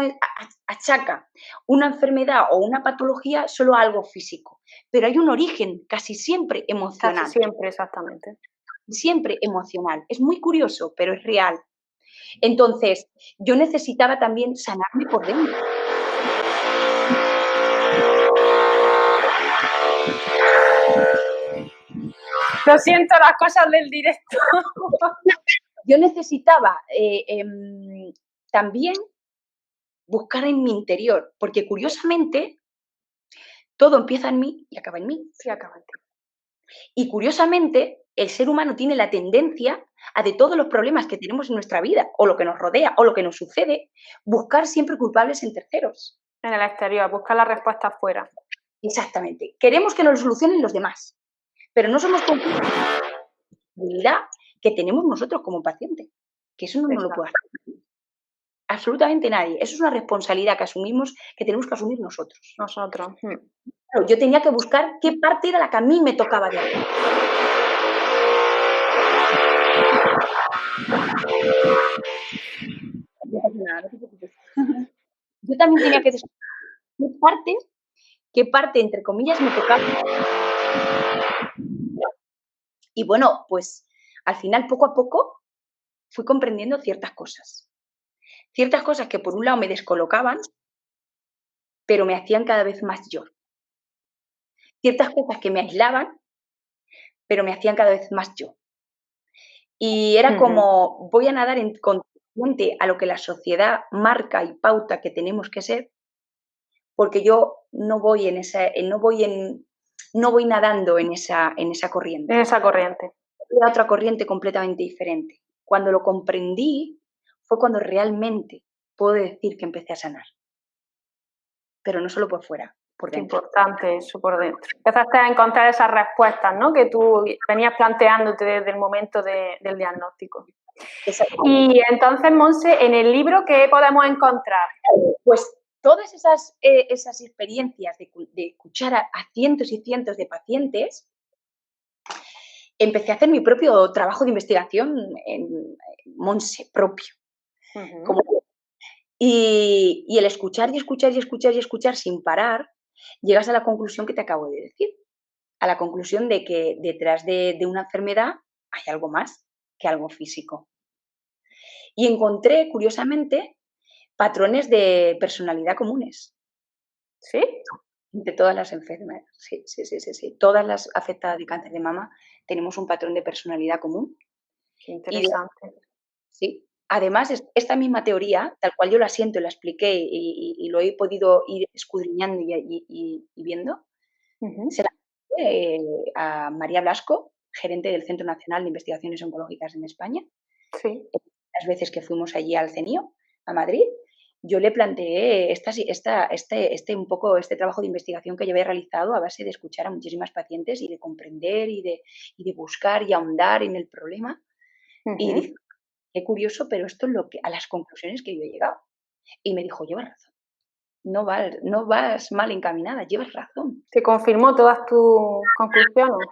[SPEAKER 2] achaca una enfermedad o una patología solo a algo físico, pero hay un origen casi siempre
[SPEAKER 1] Casi
[SPEAKER 2] emocional,
[SPEAKER 1] siempre, exactamente.
[SPEAKER 2] siempre emocional. Es muy curioso, pero es real. Entonces, yo necesitaba también sanarme por dentro.
[SPEAKER 1] Lo siento, las cosas del directo.
[SPEAKER 2] Yo necesitaba también buscar en mi interior, porque curiosamente todo empieza en mí y acaba en mí.
[SPEAKER 1] Sí, acaba en ti.
[SPEAKER 2] Y curiosamente, el ser humano tiene la tendencia a de todos los problemas que tenemos en nuestra vida, o lo que nos rodea, o lo que nos sucede, buscar siempre culpables en terceros.
[SPEAKER 1] En el exterior, buscar la respuesta afuera.
[SPEAKER 2] Exactamente. Queremos que nos lo solucionen los demás, pero no somos conscientes de la responsabilidad que tenemos nosotros como paciente, que eso no nos lo puede hacer absolutamente nadie. Eso es una responsabilidad que asumimos, que tenemos que asumir nosotros.
[SPEAKER 1] Nosotros.
[SPEAKER 2] Claro, yo tenía que buscar qué parte era la que a mí me tocaba de hacer. No pasa nada, no te preocupes. Yo también tenía que descubrir qué parte, entre comillas, me tocaba. Y bueno, pues al final, poco a poco, fui comprendiendo ciertas cosas. Ciertas cosas que por un lado me descolocaban, pero me hacían cada vez más yo. Ciertas cosas que me aislaban, pero me hacían cada vez más yo. Y era como, voy a nadar en contracorriente a lo que la sociedad marca y pauta que tenemos que ser, porque yo no voy en esa, no voy nadando en esa corriente.
[SPEAKER 1] En esa corriente.
[SPEAKER 2] Era otra corriente completamente diferente. Cuando lo comprendí, fue cuando realmente puedo decir que empecé a sanar. Pero no solo por fuera, por
[SPEAKER 1] Qué
[SPEAKER 2] dentro.
[SPEAKER 1] importante eso por dentro. Empezaste a encontrar esas respuestas, ¿no? Que tú venías planteándote desde el momento del diagnóstico. Y entonces, Monse, en el libro, ¿qué podemos encontrar?
[SPEAKER 2] Pues todas esas experiencias de escuchar a cientos y cientos de pacientes, empecé a hacer mi propio trabajo de investigación en Monse propio. Y el escuchar y escuchar y escuchar y escuchar sin parar, llegas a la conclusión que te acabo de decir, a la conclusión de que detrás de una enfermedad hay algo más que algo físico. Y encontré, curiosamente, patrones de personalidad comunes.
[SPEAKER 1] ¿Sí?
[SPEAKER 2] De todas las enfermedades. Sí. Todas las afectadas de cáncer de mama tenemos un patrón de personalidad común.
[SPEAKER 1] Qué interesante.
[SPEAKER 2] Sí. Además, esta misma teoría, tal cual yo la siento y la expliqué y lo he podido ir escudriñando y viendo, se la a María Blasco, gerente del Centro Nacional de Investigaciones Oncológicas en España.
[SPEAKER 1] Sí.
[SPEAKER 2] Las veces que fuimos allí al CENIO, a Madrid, yo le planteé un poco este trabajo de investigación que yo había realizado a base de escuchar a muchísimas pacientes y de comprender y de buscar y ahondar en el problema. Y dije, qué curioso, pero esto es a las conclusiones que yo he llegado. Y me dijo, llevas razón. No vas mal encaminada, llevas razón.
[SPEAKER 1] ¿Te confirmó todas tus conclusiones?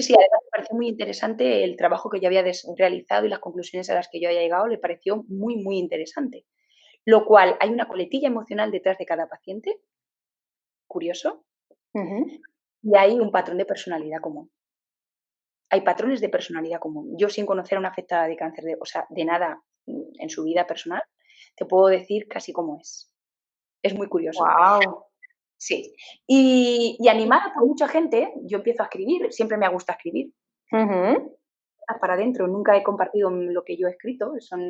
[SPEAKER 2] Sí, además me pareció muy interesante el trabajo que yo había realizado y las conclusiones a las que yo había llegado, le pareció muy, muy interesante. Lo cual, hay una coletilla emocional detrás de cada paciente, curioso, y hay un patrón de personalidad común. Hay patrones de personalidad común. Yo, sin conocer a una afectada de cáncer, de nada en su vida personal, te puedo decir casi cómo es. Es muy curioso.
[SPEAKER 1] ¡Wow!
[SPEAKER 2] Sí. Y animada por mucha gente, yo empiezo a escribir, siempre me gusta escribir. para adentro, nunca he compartido lo que yo he escrito, son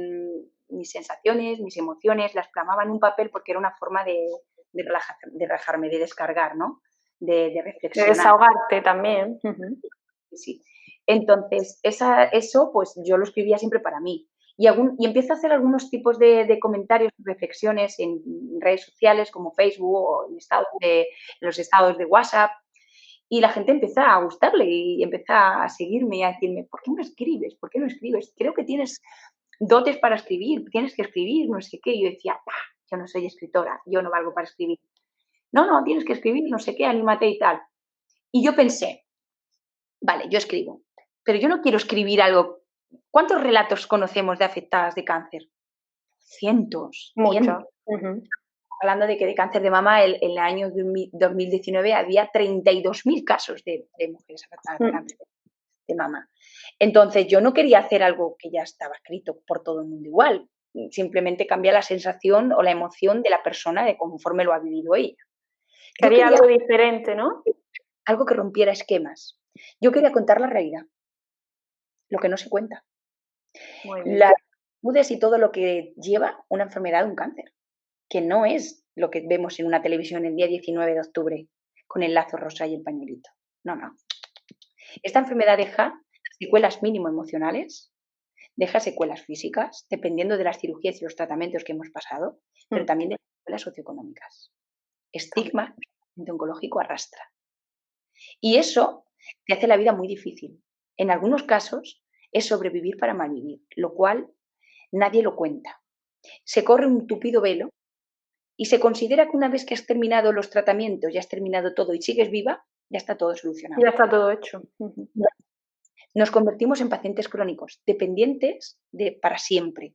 [SPEAKER 2] mis sensaciones, mis emociones, las plasmaba en un papel porque era una forma de relajarme, de descargar, ¿no? De
[SPEAKER 1] De
[SPEAKER 2] reflexionar.
[SPEAKER 1] desahogarte también.
[SPEAKER 2] Sí. Entonces, eso pues yo lo escribía siempre para mí. Y empiezo a hacer algunos tipos de comentarios, reflexiones en redes sociales como Facebook o en los estados de WhatsApp. Y la gente empieza a gustarle y empieza a seguirme y a decirme, ¿por qué no escribes? ¿Por qué no escribes? Creo que tienes dotes para escribir, tienes que escribir, no sé qué. Y yo decía, "Pah, yo no soy escritora, yo no valgo para escribir". No, tienes que escribir, no sé qué, anímate y tal. Y yo pensé, vale, yo escribo, pero yo no quiero escribir algo. ¿Cuántos relatos conocemos de afectadas de cáncer? Cientos, cientos.
[SPEAKER 1] Mucho.
[SPEAKER 2] Hablando de que de cáncer de mama, en el año 2019 había 32.000 casos de mujeres afectadas de cáncer de mama. Entonces, yo no quería hacer algo que ya estaba escrito por todo el mundo igual. Simplemente cambiar la sensación o la emoción de la persona de conforme lo ha vivido ella. Yo
[SPEAKER 1] Quería
[SPEAKER 2] quería
[SPEAKER 1] algo diferente, ¿no?
[SPEAKER 2] algo que rompiera esquemas. Yo quería contar la realidad, lo que no se cuenta.
[SPEAKER 1] Muy bien.
[SPEAKER 2] Las virtudes y todo lo que lleva una enfermedad de un cáncer, que no es lo que vemos en una televisión el día 19 de octubre con el lazo rosa y el pañuelito. No. Esta enfermedad deja secuelas mínimo emocionales, deja secuelas físicas, dependiendo de las cirugías y los tratamientos que hemos pasado, pero también deja secuelas socioeconómicas. Estigma que el paciente oncológico arrastra. Y eso te hace la vida muy difícil. En algunos casos es sobrevivir para malvivir, lo cual nadie lo cuenta. Se corre un tupido velo y se considera que una vez que has terminado los tratamientos, ya has terminado todo y sigues viva, ya está todo solucionado.
[SPEAKER 1] Ya está todo hecho.
[SPEAKER 2] Nos convertimos en pacientes crónicos, dependientes para siempre,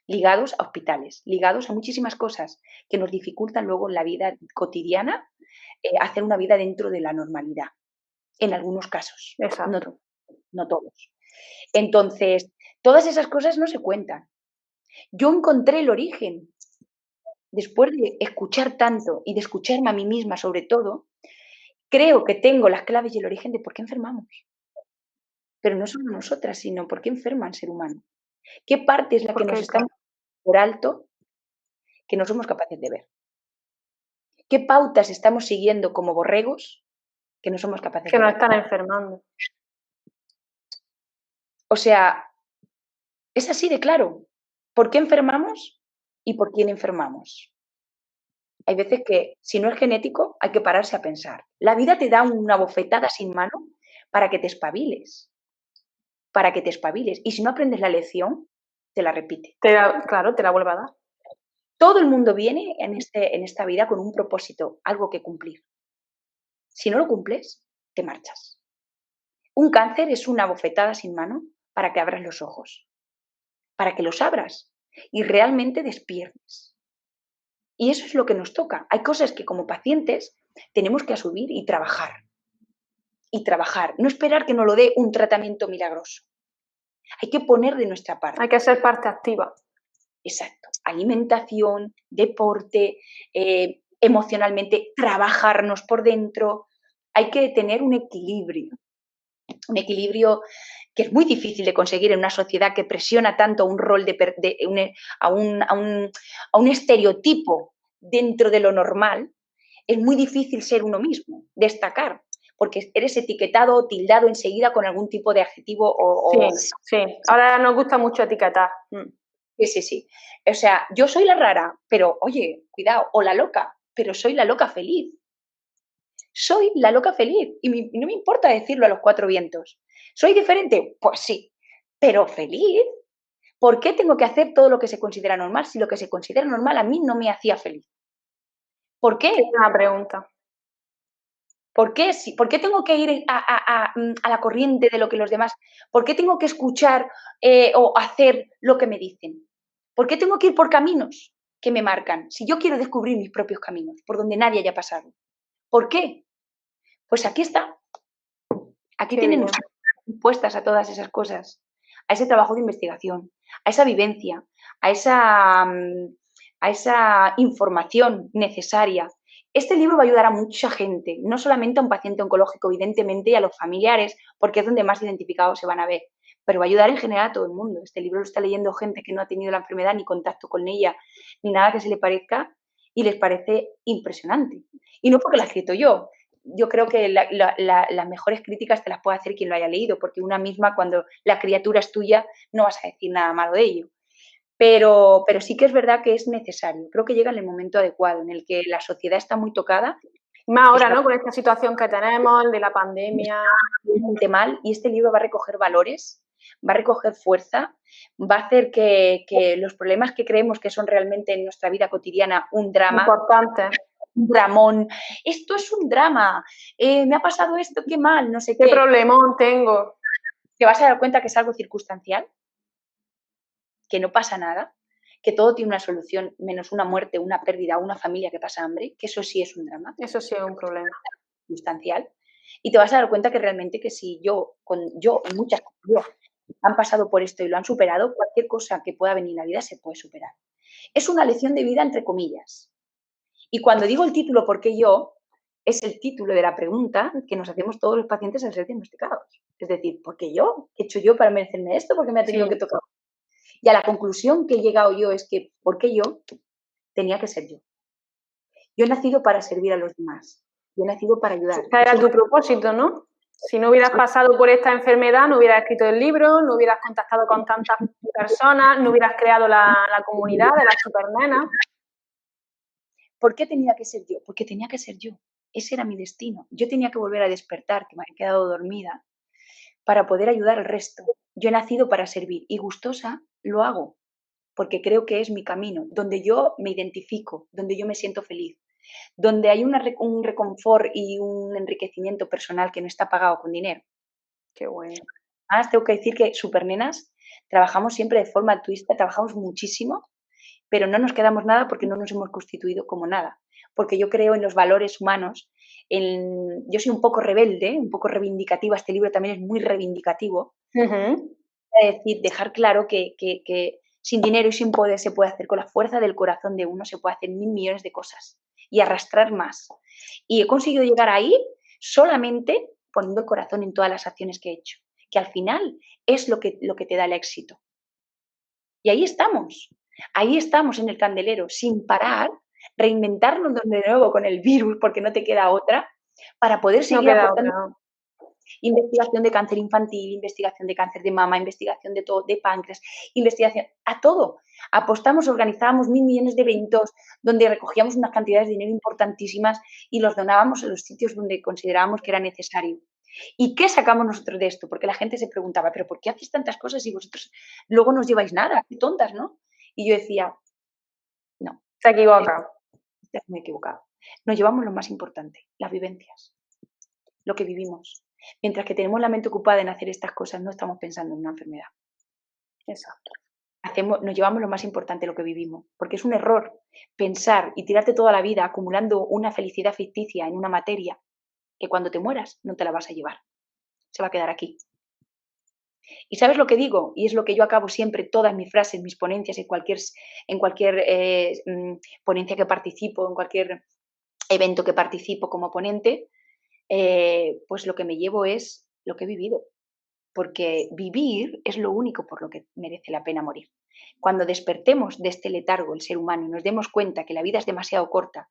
[SPEAKER 2] ligados a hospitales, ligados a muchísimas cosas que nos dificultan luego en la vida cotidiana hacer una vida dentro de la normalidad, en algunos casos,
[SPEAKER 1] Exacto.
[SPEAKER 2] no todos. Entonces, todas esas cosas no se cuentan. Yo encontré el origen. Después de escuchar tanto y de escucharme a mí misma sobre todo, creo que tengo las claves y el origen de por qué enfermamos. Pero no solo nosotras, sino por qué enferma el ser humano. ¿Qué parte es la que nos está por alto que no somos capaces de ver? ¿Qué pautas estamos siguiendo como borregos que no somos capaces
[SPEAKER 1] Que
[SPEAKER 2] de
[SPEAKER 1] nos
[SPEAKER 2] ver?
[SPEAKER 1] están enfermando.
[SPEAKER 2] O sea, es así de claro. ¿Por qué enfermamos y por quién enfermamos? Hay veces que, si no es genético, hay que pararse a pensar. La vida te da una bofetada sin mano para que te espabiles. Para que te espabiles. Y si no aprendes la lección, te la repite.
[SPEAKER 1] Claro, te la vuelve a dar.
[SPEAKER 2] Todo el mundo viene en esta vida con un propósito, algo que cumplir. Si no lo cumples, te marchas. Un cáncer es una bofetada sin mano para que abras los ojos, para que los abras y realmente despiertes. Y eso es lo que nos toca. Hay cosas que como pacientes tenemos que asumir y trabajar. Y trabajar, no esperar que nos lo dé un tratamiento milagroso. Hay que poner de nuestra parte.
[SPEAKER 1] Hay que ser parte activa.
[SPEAKER 2] Exacto. Alimentación, deporte, emocionalmente, trabajarnos por dentro. Hay que tener un equilibrio que es muy difícil de conseguir en una sociedad que presiona tanto un rol a un estereotipo dentro de lo normal. Es muy difícil ser uno mismo, destacar, porque eres etiquetado o tildado enseguida con algún tipo de adjetivo
[SPEAKER 1] Sí. Ahora nos gusta mucho etiquetar.
[SPEAKER 2] Sí. O sea, yo soy la rara, pero oye, cuidado, o la loca, pero soy la loca feliz. Soy la loca feliz y no me importa decirlo a los cuatro vientos. ¿Soy diferente? Pues sí, pero feliz. ¿Por qué tengo que hacer todo lo que se considera normal si lo que se considera normal a mí no me hacía feliz? ¿Por qué?
[SPEAKER 1] Es una pregunta.
[SPEAKER 2] ¿Por qué? ¿Por qué tengo que ir a la corriente de lo que los demás? ¿Por qué tengo que escuchar o hacer lo que me dicen? ¿Por qué tengo que ir por caminos que me marcan si yo quiero descubrir mis propios caminos, por donde nadie haya pasado? ¿Por qué? Pues aquí está. Aquí tienen puestas a todas esas cosas, a ese trabajo de investigación, a esa vivencia, a esa información necesaria. Este libro va a ayudar a mucha gente, no solamente a un paciente oncológico, evidentemente, y a los familiares, porque es donde más identificados se van a ver, pero va a ayudar en general a todo el mundo. Este libro lo está leyendo gente que no ha tenido la enfermedad ni contacto con ella, ni nada que se le parezca, y les parece impresionante. Y no porque lo he escrito yo creo que las mejores críticas te las puede hacer quien lo haya leído, porque una misma, cuando la criatura es tuya, no vas a decir nada malo de ello. Pero sí que es verdad que es necesario. Creo que llega en el momento adecuado, en el que la sociedad está muy tocada.
[SPEAKER 1] Más ahora, ¿no? Con esta situación que tenemos, de la pandemia.
[SPEAKER 2] Muy mal, y este libro va a recoger valores, va a recoger fuerza, va a hacer que los problemas que creemos que son realmente en nuestra vida cotidiana un drama,
[SPEAKER 1] Importante.
[SPEAKER 2] un dramón, esto es un drama, me ha pasado esto, qué mal, no sé qué.
[SPEAKER 1] ¿Qué problemón tengo?
[SPEAKER 2] Te vas a dar cuenta que es algo circunstancial, que no pasa nada, que todo tiene una solución, menos una muerte, una pérdida, una familia que pasa hambre, que eso sí es un drama.
[SPEAKER 1] Eso sí es un problema.
[SPEAKER 2] Circunstancial. Y te vas a dar cuenta que realmente que si muchas han pasado por esto y lo han superado, cualquier cosa que pueda venir en la vida se puede superar. Es una lección de vida entre comillas. Y cuando digo el título ¿por qué yo? Es el título de la pregunta que nos hacemos todos los pacientes al ser diagnosticados. Es decir, ¿por qué yo? ¿Qué he hecho yo para merecerme esto? ¿Por qué me ha tenido que tocar? Y a la conclusión que he llegado yo es que, ¿por qué yo? Tenía que ser yo. Yo he nacido para servir a los demás. Yo he nacido para ayudar.
[SPEAKER 1] Ese era tu propósito, ¿no? Si no hubieras pasado por esta enfermedad, no hubieras escrito el libro, no hubieras contactado con tantas personas, no hubieras creado la comunidad de las supernenas.
[SPEAKER 2] ¿Por qué tenía que ser yo? Porque tenía que ser yo. Ese era mi destino. Yo tenía que volver a despertar, que me había quedado dormida, para poder ayudar al resto. Yo he nacido para servir y gustosa lo hago, porque creo que es mi camino, donde yo me identifico, donde yo me siento feliz, donde hay un reconfort y un enriquecimiento personal que no está pagado con dinero.
[SPEAKER 1] Qué bueno.
[SPEAKER 2] Además, tengo que decir que Supernenas trabajamos siempre de forma altruista, trabajamos muchísimo, pero no nos quedamos nada porque no nos hemos constituido como nada. Porque yo creo en los valores humanos. Yo soy un poco rebelde, un poco reivindicativa. Este libro también es muy reivindicativo. Es decir, dejar claro que sin dinero y sin poder se puede hacer, con la fuerza del corazón de uno se puede hacer 1000 millones de cosas y arrastrar más. Y he conseguido llegar ahí solamente poniendo el corazón en todas las acciones que he hecho, que al final es lo que te da el éxito. Y ahí estamos en el candelero, sin parar, reinventarnos de nuevo con el virus, porque no te queda otra, para poder seguir aportando investigación de cáncer infantil, investigación de cáncer de mama, investigación de todo, de páncreas, investigación, a todo. Apostamos, organizábamos 1000 millones de eventos donde recogíamos unas cantidades de dinero importantísimas y los donábamos a los sitios donde considerábamos que era necesario. ¿Y qué sacamos nosotros de esto? Porque la gente se preguntaba, ¿pero por qué hacéis tantas cosas y vosotros luego no os lleváis nada? Qué tontas, ¿no? Y yo decía, no.
[SPEAKER 1] Se equivoca.
[SPEAKER 2] Me he equivocado. Nos llevamos lo más importante, las vivencias, lo que vivimos. Mientras que tenemos la mente ocupada en hacer estas cosas, no estamos pensando en una enfermedad.
[SPEAKER 1] Exacto.
[SPEAKER 2] Nos llevamos lo más importante, lo que vivimos, porque es un error pensar y tirarte toda la vida acumulando una felicidad ficticia en una materia que cuando te mueras no te la vas a llevar, se va a quedar aquí. ¿Y sabes lo que digo? Y es lo que yo acabo siempre, todas mis frases, mis ponencias, en cualquier ponencia que participo, en cualquier evento que participo como ponente, pues lo que me llevo es lo que he vivido. Porque vivir es lo único por lo que merece la pena morir. Cuando despertemos de este letargo el ser humano y nos demos cuenta que la vida es demasiado corta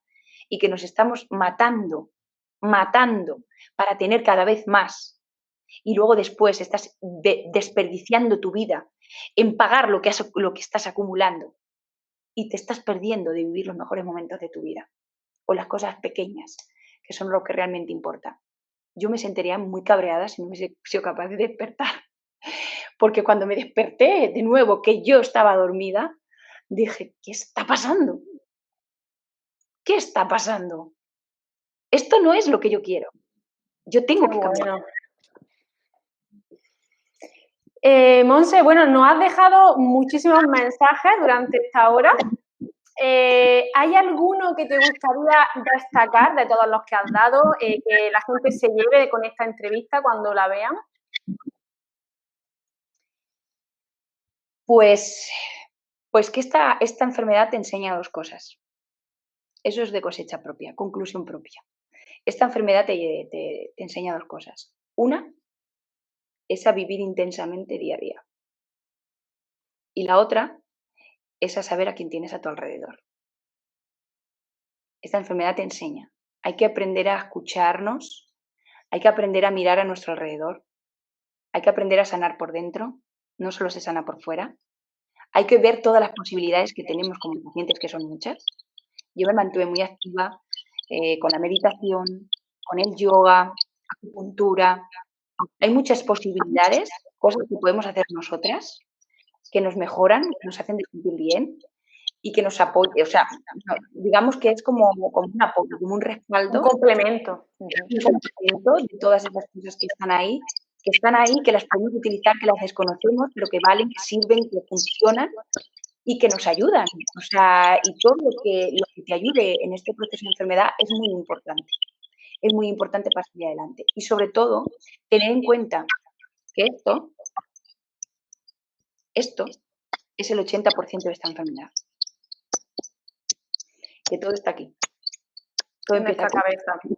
[SPEAKER 2] y que nos estamos matando para tener cada vez más, y luego después estás desperdiciando tu vida en pagar lo que estás acumulando y te estás perdiendo de vivir los mejores momentos de tu vida o las cosas pequeñas que son lo que realmente importa. Yo me sentiría muy cabreada si no hubiese sido capaz de despertar. Porque cuando me desperté de nuevo, que yo estaba dormida, dije, ¿qué está pasando? ¿Qué está pasando? Esto no es lo que yo quiero. Yo tengo que cambiar.
[SPEAKER 1] Monse, bueno, nos has dejado muchísimos mensajes durante esta hora. ¿Hay alguno que te gustaría destacar de todos los que has dado, que la gente se lleve con esta entrevista cuando la vean?
[SPEAKER 2] Pues que esta enfermedad te enseña dos cosas. Eso es de cosecha propia, conclusión propia. Esta enfermedad te enseña dos cosas. Una, es a vivir intensamente día a día. Y la otra es a saber a quién tienes a tu alrededor. Esta enfermedad te enseña. Hay que aprender a escucharnos, hay que aprender a mirar a nuestro alrededor, hay que aprender a sanar por dentro, no solo se sana por fuera. Hay que ver todas las posibilidades que tenemos como pacientes, que son muchas. Yo me mantuve muy activa con la meditación, con el yoga, acupuntura. Hay muchas posibilidades, cosas que podemos hacer nosotras, que nos mejoran, que nos hacen sentir bien y que nos apoyan. O sea, digamos que es como un apoyo, como un respaldo.
[SPEAKER 1] Un complemento.
[SPEAKER 2] Un complemento de todas esas cosas que están ahí, que las podemos utilizar, que las desconocemos, pero que valen, que sirven, que funcionan y que nos ayudan. O sea, y todo lo que te ayude en este proceso de enfermedad es muy importante. Es muy importante para seguir adelante. Y sobre todo, tener en cuenta que esto es el 80% de esta enfermedad. Que todo está aquí. Todo empieza aquí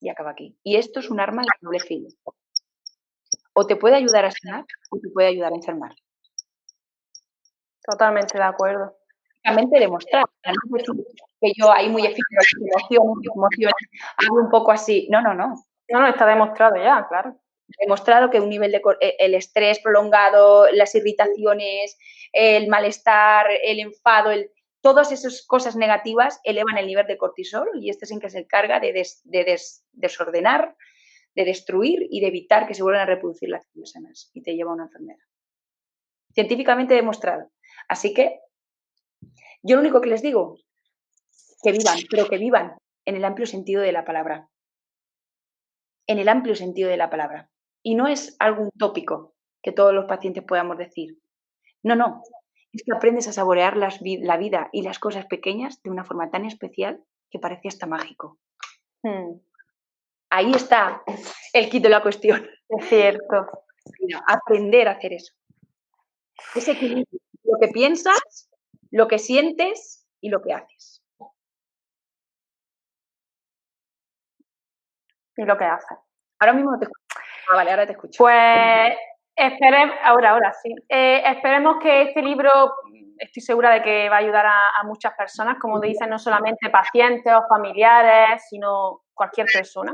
[SPEAKER 2] y acaba aquí. Y esto es un arma de doble filo. O te puede ayudar a sanar o te puede ayudar a enfermar.
[SPEAKER 1] Totalmente de acuerdo.
[SPEAKER 2] Realmente demostrar, no decir que yo ahí muy efímero, emociones, hago un poco así. No.
[SPEAKER 1] No, está demostrado ya, claro.
[SPEAKER 2] Demostrado que un nivel de el estrés prolongado, las irritaciones, el malestar, el enfado, todas esas cosas negativas elevan el nivel de cortisol y este es el que se encarga de desordenar, de destruir y de evitar que se vuelvan a reproducir las células sanas y te lleva a una enfermedad. Científicamente demostrado. Así que yo lo único que les digo, que vivan, pero que vivan en el amplio sentido de la palabra. En el amplio sentido de la palabra. Y no es algo utópico que todos los pacientes podamos decir. No. Es que aprendes a saborear la vida y las cosas pequeñas de una forma tan especial que parece hasta mágico. Ahí está el kit de la cuestión.
[SPEAKER 1] Es cierto.
[SPEAKER 2] Aprender a hacer eso. Ese equilibrio. Lo que piensas, lo que sientes y lo que haces.
[SPEAKER 1] Y lo que haces.
[SPEAKER 2] Ahora mismo no te escucho. Vale, ahora te escucho.
[SPEAKER 1] Pues ahora sí. Esperemos que este libro, estoy segura de que va a ayudar a muchas personas, como dicen, no solamente pacientes o familiares, sino cualquier persona.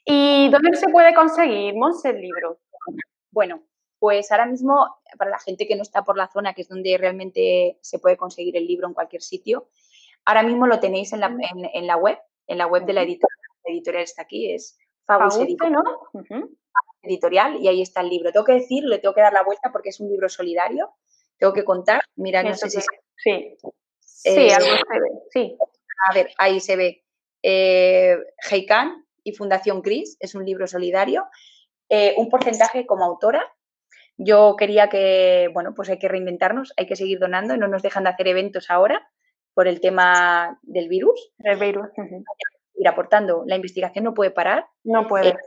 [SPEAKER 1] ¿Y dónde se puede conseguir, Montse, el libro?
[SPEAKER 2] Bueno, pues ahora mismo, para la gente que no está por la zona, que es donde realmente se puede conseguir el libro en cualquier sitio, ahora mismo lo tenéis en la web de la editorial. La editorial está aquí, es Fagus Editorial, ¿no? Editorial, y ahí está el libro. Tengo que decir, le tengo que dar la vuelta porque es un libro solidario. Tengo que contar, mira, no sé si...
[SPEAKER 1] Sí, algo se ve, sí.
[SPEAKER 2] A ver, ahí se ve Heikan y Fundación CRIS, es un libro solidario. Un porcentaje como autora. Yo quería que, bueno, pues hay que reinventarnos, hay que seguir donando, no nos dejan de hacer eventos ahora por el tema del virus.
[SPEAKER 1] El virus.
[SPEAKER 2] Ir aportando, la investigación no puede parar.
[SPEAKER 1] No puede.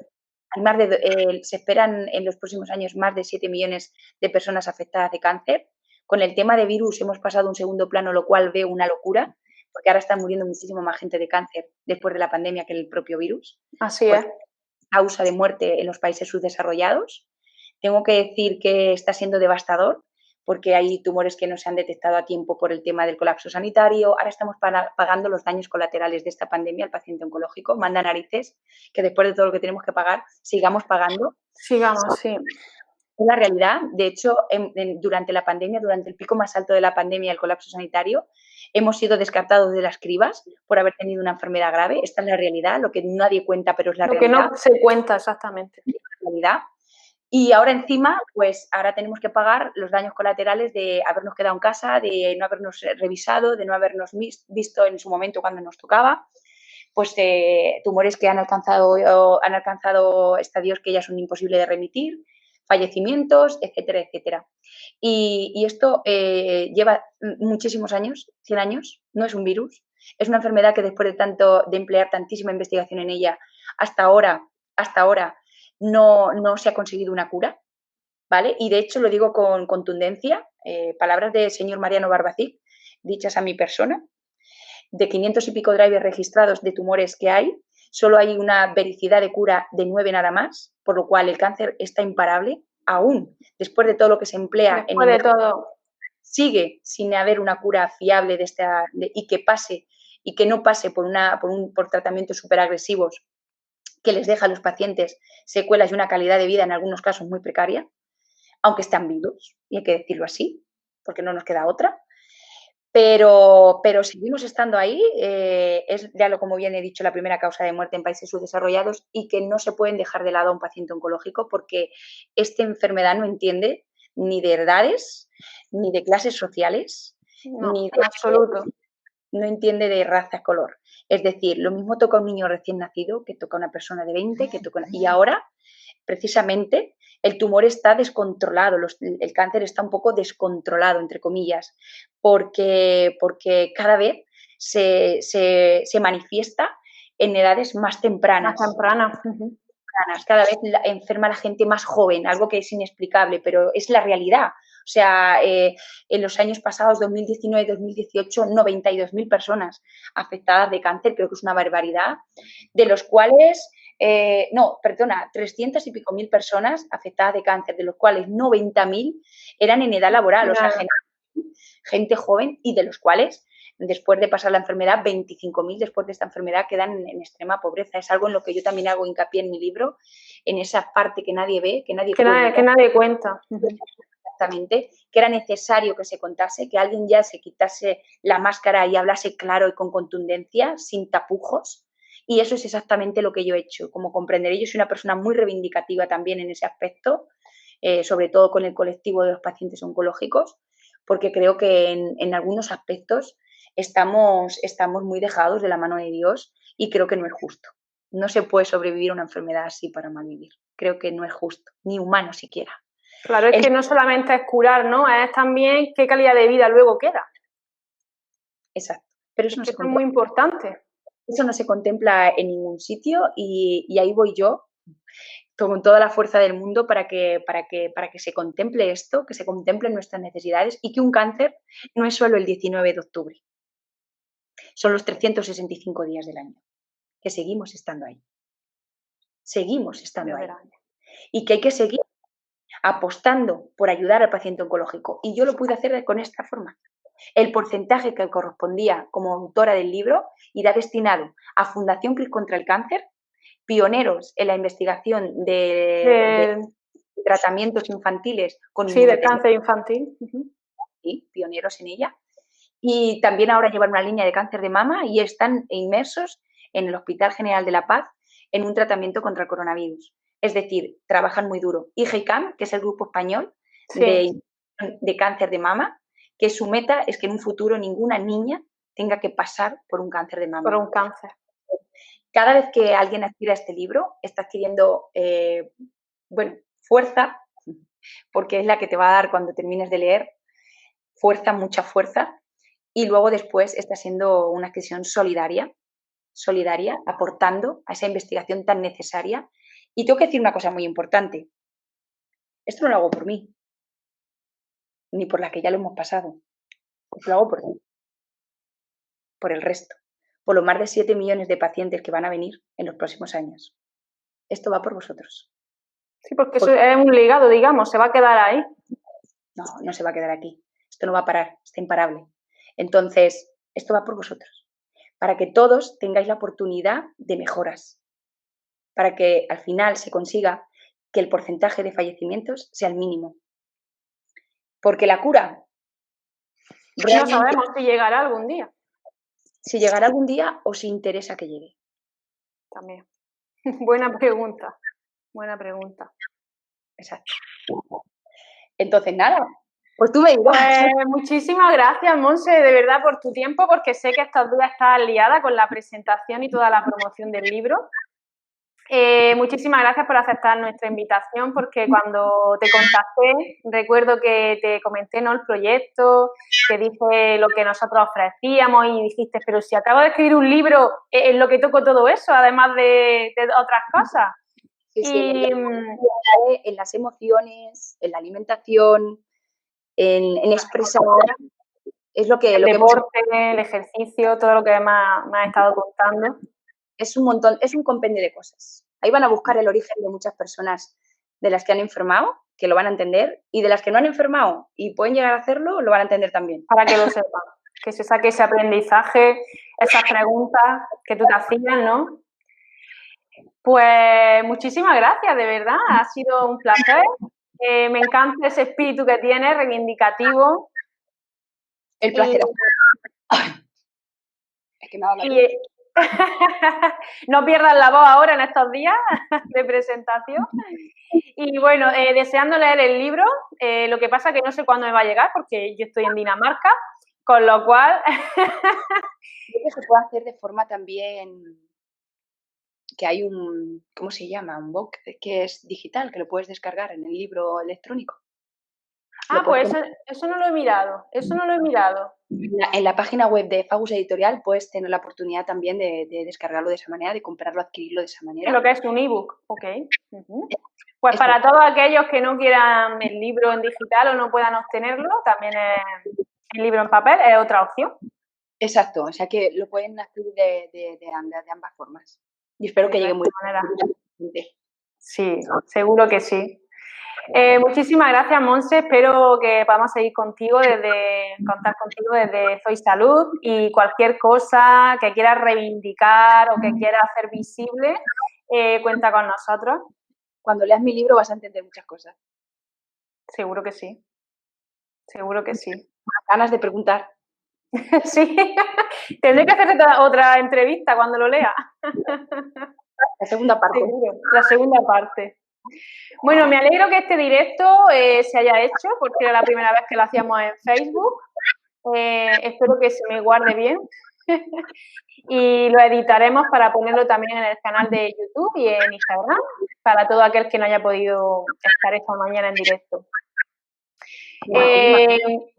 [SPEAKER 2] Se esperan en los próximos años más de 7 millones de personas afectadas de cáncer. Con el tema de virus hemos pasado a un segundo plano, lo cual veo una locura, porque ahora está muriendo muchísimo más gente de cáncer después de la pandemia que el propio virus.
[SPEAKER 1] Así es.
[SPEAKER 2] Causa de muerte en los países subdesarrollados. Tengo que decir que está siendo devastador porque hay tumores que no se han detectado a tiempo por el tema del colapso sanitario. Ahora estamos pagando los daños colaterales de esta pandemia al paciente oncológico. Manda narices que después de todo lo que tenemos que pagar, sigamos pagando.
[SPEAKER 1] Sigamos, sí.
[SPEAKER 2] Es la realidad. De hecho, durante la pandemia, durante el pico más alto de la pandemia, el colapso sanitario, hemos sido descartados de las cribas por haber tenido una enfermedad grave. Esta es la realidad, lo que nadie cuenta, pero es la realidad.
[SPEAKER 1] Lo que no se cuenta, exactamente.
[SPEAKER 2] Es la realidad. Y ahora encima, pues ahora tenemos que pagar los daños colaterales de habernos quedado en casa, de no habernos revisado, de no habernos visto en su momento cuando nos tocaba, pues tumores que han alcanzado estadios que ya son imposibles de remitir, fallecimientos, etcétera, etcétera. Y esto lleva muchísimos años, 100 años, no es un virus, es una enfermedad que después de emplear tantísima investigación en ella, hasta ahora, no se ha conseguido una cura, ¿vale? Y de hecho lo digo con contundencia, palabras del señor Mariano Barbacic, dichas a mi persona, de 500 y pico drivers registrados de tumores que hay, solo hay una vericidad de cura de 9 nada más, por lo cual el cáncer está imparable, aún después de todo lo que se emplea en
[SPEAKER 1] Después de todo.
[SPEAKER 2] sigue sin haber una cura fiable y que no pase por tratamientos superagresivos que les deja a los pacientes secuelas y una calidad de vida en algunos casos muy precaria, aunque están vivos, y hay que decirlo así, porque no nos queda otra. Pero seguimos estando ahí, es ya como bien he dicho, la primera causa de muerte en países subdesarrollados y que no se pueden dejar de lado a un paciente oncológico porque esta enfermedad no entiende ni de edades, ni de clases sociales,
[SPEAKER 1] No,
[SPEAKER 2] ni
[SPEAKER 1] en absoluto.
[SPEAKER 2] no entiende de raza, color. Es decir, lo mismo toca a un niño recién nacido que toca a una persona de 20, y ahora, precisamente, el tumor está descontrolado, el cáncer está un poco descontrolado, entre comillas, porque cada vez se manifiesta en edades más tempranas.
[SPEAKER 1] Más tempranas.
[SPEAKER 2] Cada vez enferma la gente más joven, algo que es inexplicable, pero es la realidad. O sea, en los años pasados, 2019 y 2018, 92.000 personas afectadas de cáncer, creo que es una barbaridad, de los cuales, 300 y pico mil personas afectadas de cáncer, de los cuales 90.000 eran en edad laboral, o sea, gente joven, y de los cuales, después de pasar la enfermedad, 25.000 después de esta enfermedad quedan en extrema pobreza. Es algo en lo que yo también hago hincapié en mi libro, en esa parte que nadie ve, que nadie
[SPEAKER 1] cuenta.
[SPEAKER 2] Exactamente, que era necesario que se contase, que alguien ya se quitase la máscara y hablase claro y con contundencia, sin tapujos. Y eso es exactamente lo que yo he hecho. Como comprenderé, yo soy una persona muy reivindicativa también en ese aspecto, sobre todo con el colectivo de los pacientes oncológicos, porque creo que en algunos aspectos estamos muy dejados de la mano de Dios y creo que no es justo. No se puede sobrevivir a una enfermedad así para malvivir. Creo que no es justo, ni humano siquiera.
[SPEAKER 1] Claro, es que no solamente es curar, ¿no? Es también qué calidad de vida luego queda.
[SPEAKER 2] Exacto. Pero eso
[SPEAKER 1] es muy importante.
[SPEAKER 2] Eso no se contempla en ningún sitio y ahí voy yo con toda la fuerza del mundo para que se contemple esto, que se contemplen nuestras necesidades y que un cáncer no es solo el 19 de octubre. Son los 365 días del año, que seguimos estando ahí. Seguimos estando ahí. Y que hay que seguir apostando por ayudar al paciente oncológico. Y yo lo pude hacer con esta forma. El porcentaje que correspondía como autora del libro irá destinado a Fundación CRIS contra el Cáncer, pioneros en la investigación de tratamientos infantiles con
[SPEAKER 1] de cáncer infantil.
[SPEAKER 2] Sí, pioneros en ella. Y también ahora llevan una línea de cáncer de mama y están inmersos en el Hospital General de la Paz en un tratamiento contra el coronavirus. Es decir, trabajan muy duro. Y GEICAM, que es el grupo español de cáncer de mama, que su meta es que en un futuro ninguna niña tenga que pasar por un cáncer de mama.
[SPEAKER 1] Por un cáncer.
[SPEAKER 2] Cada vez que alguien adquiera este libro, está adquiriendo, fuerza, porque es la que te va a dar cuando termines de leer, fuerza, mucha fuerza, y luego después está siendo una adquisición solidaria, aportando a esa investigación tan necesaria. Y tengo que decir una cosa muy importante. Esto no lo hago por mí, ni por las que ya lo hemos pasado. Esto lo hago por ti, por el resto, por los más de 7 millones de pacientes que van a venir en los próximos años. Esto va por vosotros.
[SPEAKER 1] Sí, porque eso es un legado, digamos, se va a quedar ahí.
[SPEAKER 2] No, no se va a quedar aquí. Esto no va a parar, está imparable. Entonces, esto va por vosotros, para que todos tengáis la oportunidad de mejoras, para que al final se consiga que el porcentaje de fallecimientos sea el mínimo. Porque la cura...
[SPEAKER 1] No sabemos si llegará algún día.
[SPEAKER 2] Si llegará algún día o si interesa que llegue.
[SPEAKER 1] También. Buena pregunta.
[SPEAKER 2] Exacto. Entonces, nada, pues tú me dirás.
[SPEAKER 1] Pues muchísimas gracias, Monse, de verdad, por tu tiempo, porque sé que estos días estás liada con la presentación y toda la promoción del libro. Muchísimas gracias por aceptar nuestra invitación, porque cuando te contacté, recuerdo que te comenté, ¿no?, el proyecto, te dije lo que nosotros ofrecíamos y dijiste, pero si acabo de escribir un libro, en lo que toco todo eso, además de otras cosas.
[SPEAKER 2] Sí, en las emociones, en la alimentación, en expresar, es lo que...
[SPEAKER 1] El deporte, el ejercicio, todo lo que me has estado contando.
[SPEAKER 2] es un montón, es un compendio de cosas. Ahí van a buscar el origen de muchas personas de las que han enfermado, que lo van a entender, y de las que no han enfermado y pueden llegar a hacerlo, lo van a entender también.
[SPEAKER 1] Para que lo sepan, que se saque ese aprendizaje, esas preguntas que tú te hacías, ¿no? Pues muchísimas gracias, de verdad, ha sido un placer. Me encanta ese espíritu que tienes, reivindicativo.
[SPEAKER 2] El placer. Es que me ha dado la
[SPEAKER 1] no pierdas la voz ahora en estos días de presentación. Y bueno, deseando leer el libro, lo que pasa que no sé cuándo me va a llegar porque yo estoy en Dinamarca, con lo cual...
[SPEAKER 2] Creo que se puede hacer de forma también que hay un, ¿cómo se llama? Un book que es digital, que lo puedes descargar en el libro electrónico.
[SPEAKER 1] Ah, pues eso no lo he mirado,
[SPEAKER 2] En la página web de Fagus Editorial puedes tener la oportunidad también de descargarlo de esa manera, de comprarlo, adquirirlo de esa manera.
[SPEAKER 1] Lo que es un ebook, ok. Pues para todos aquellos que no quieran el libro en digital o no puedan obtenerlo, también el libro en papel es otra opción.
[SPEAKER 2] Exacto, o sea que lo pueden hacer de ambas formas. Y espero que llegue muy bien.
[SPEAKER 1] Sí, seguro que sí. Muchísimas gracias, Monse. Espero que podamos seguir contigo contar contigo desde Soy Salud y cualquier cosa que quieras reivindicar o que quieras hacer visible, cuenta con nosotros.
[SPEAKER 2] Cuando leas mi libro vas a entender muchas cosas.
[SPEAKER 1] Seguro que sí. Seguro que sí.
[SPEAKER 2] Ganas de preguntar.
[SPEAKER 1] Sí, tendré que hacer otra entrevista cuando lo lea.
[SPEAKER 2] La segunda parte.
[SPEAKER 1] Seguro, la segunda parte. Bueno, me alegro que este directo se haya hecho, porque era la primera vez que lo hacíamos en Facebook. Espero que se me guarde bien. Y lo editaremos para ponerlo también en el canal de YouTube y en Instagram, para todo aquel que no haya podido estar esta mañana en directo.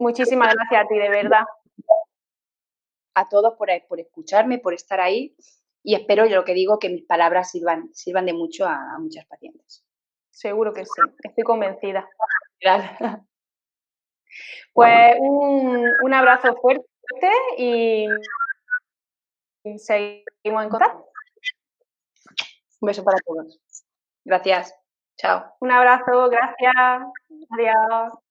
[SPEAKER 1] Muchísimas gracias a ti, de verdad.
[SPEAKER 2] A todos por escucharme, por estar ahí, y espero, yo lo que digo, que mis palabras sirvan de mucho a muchas pacientes.
[SPEAKER 1] Seguro que sí, estoy convencida.
[SPEAKER 2] Gracias.
[SPEAKER 1] Pues un abrazo fuerte y seguimos en contacto.
[SPEAKER 2] Un beso para todos. Gracias. Chao.
[SPEAKER 1] Un abrazo, gracias. Adiós.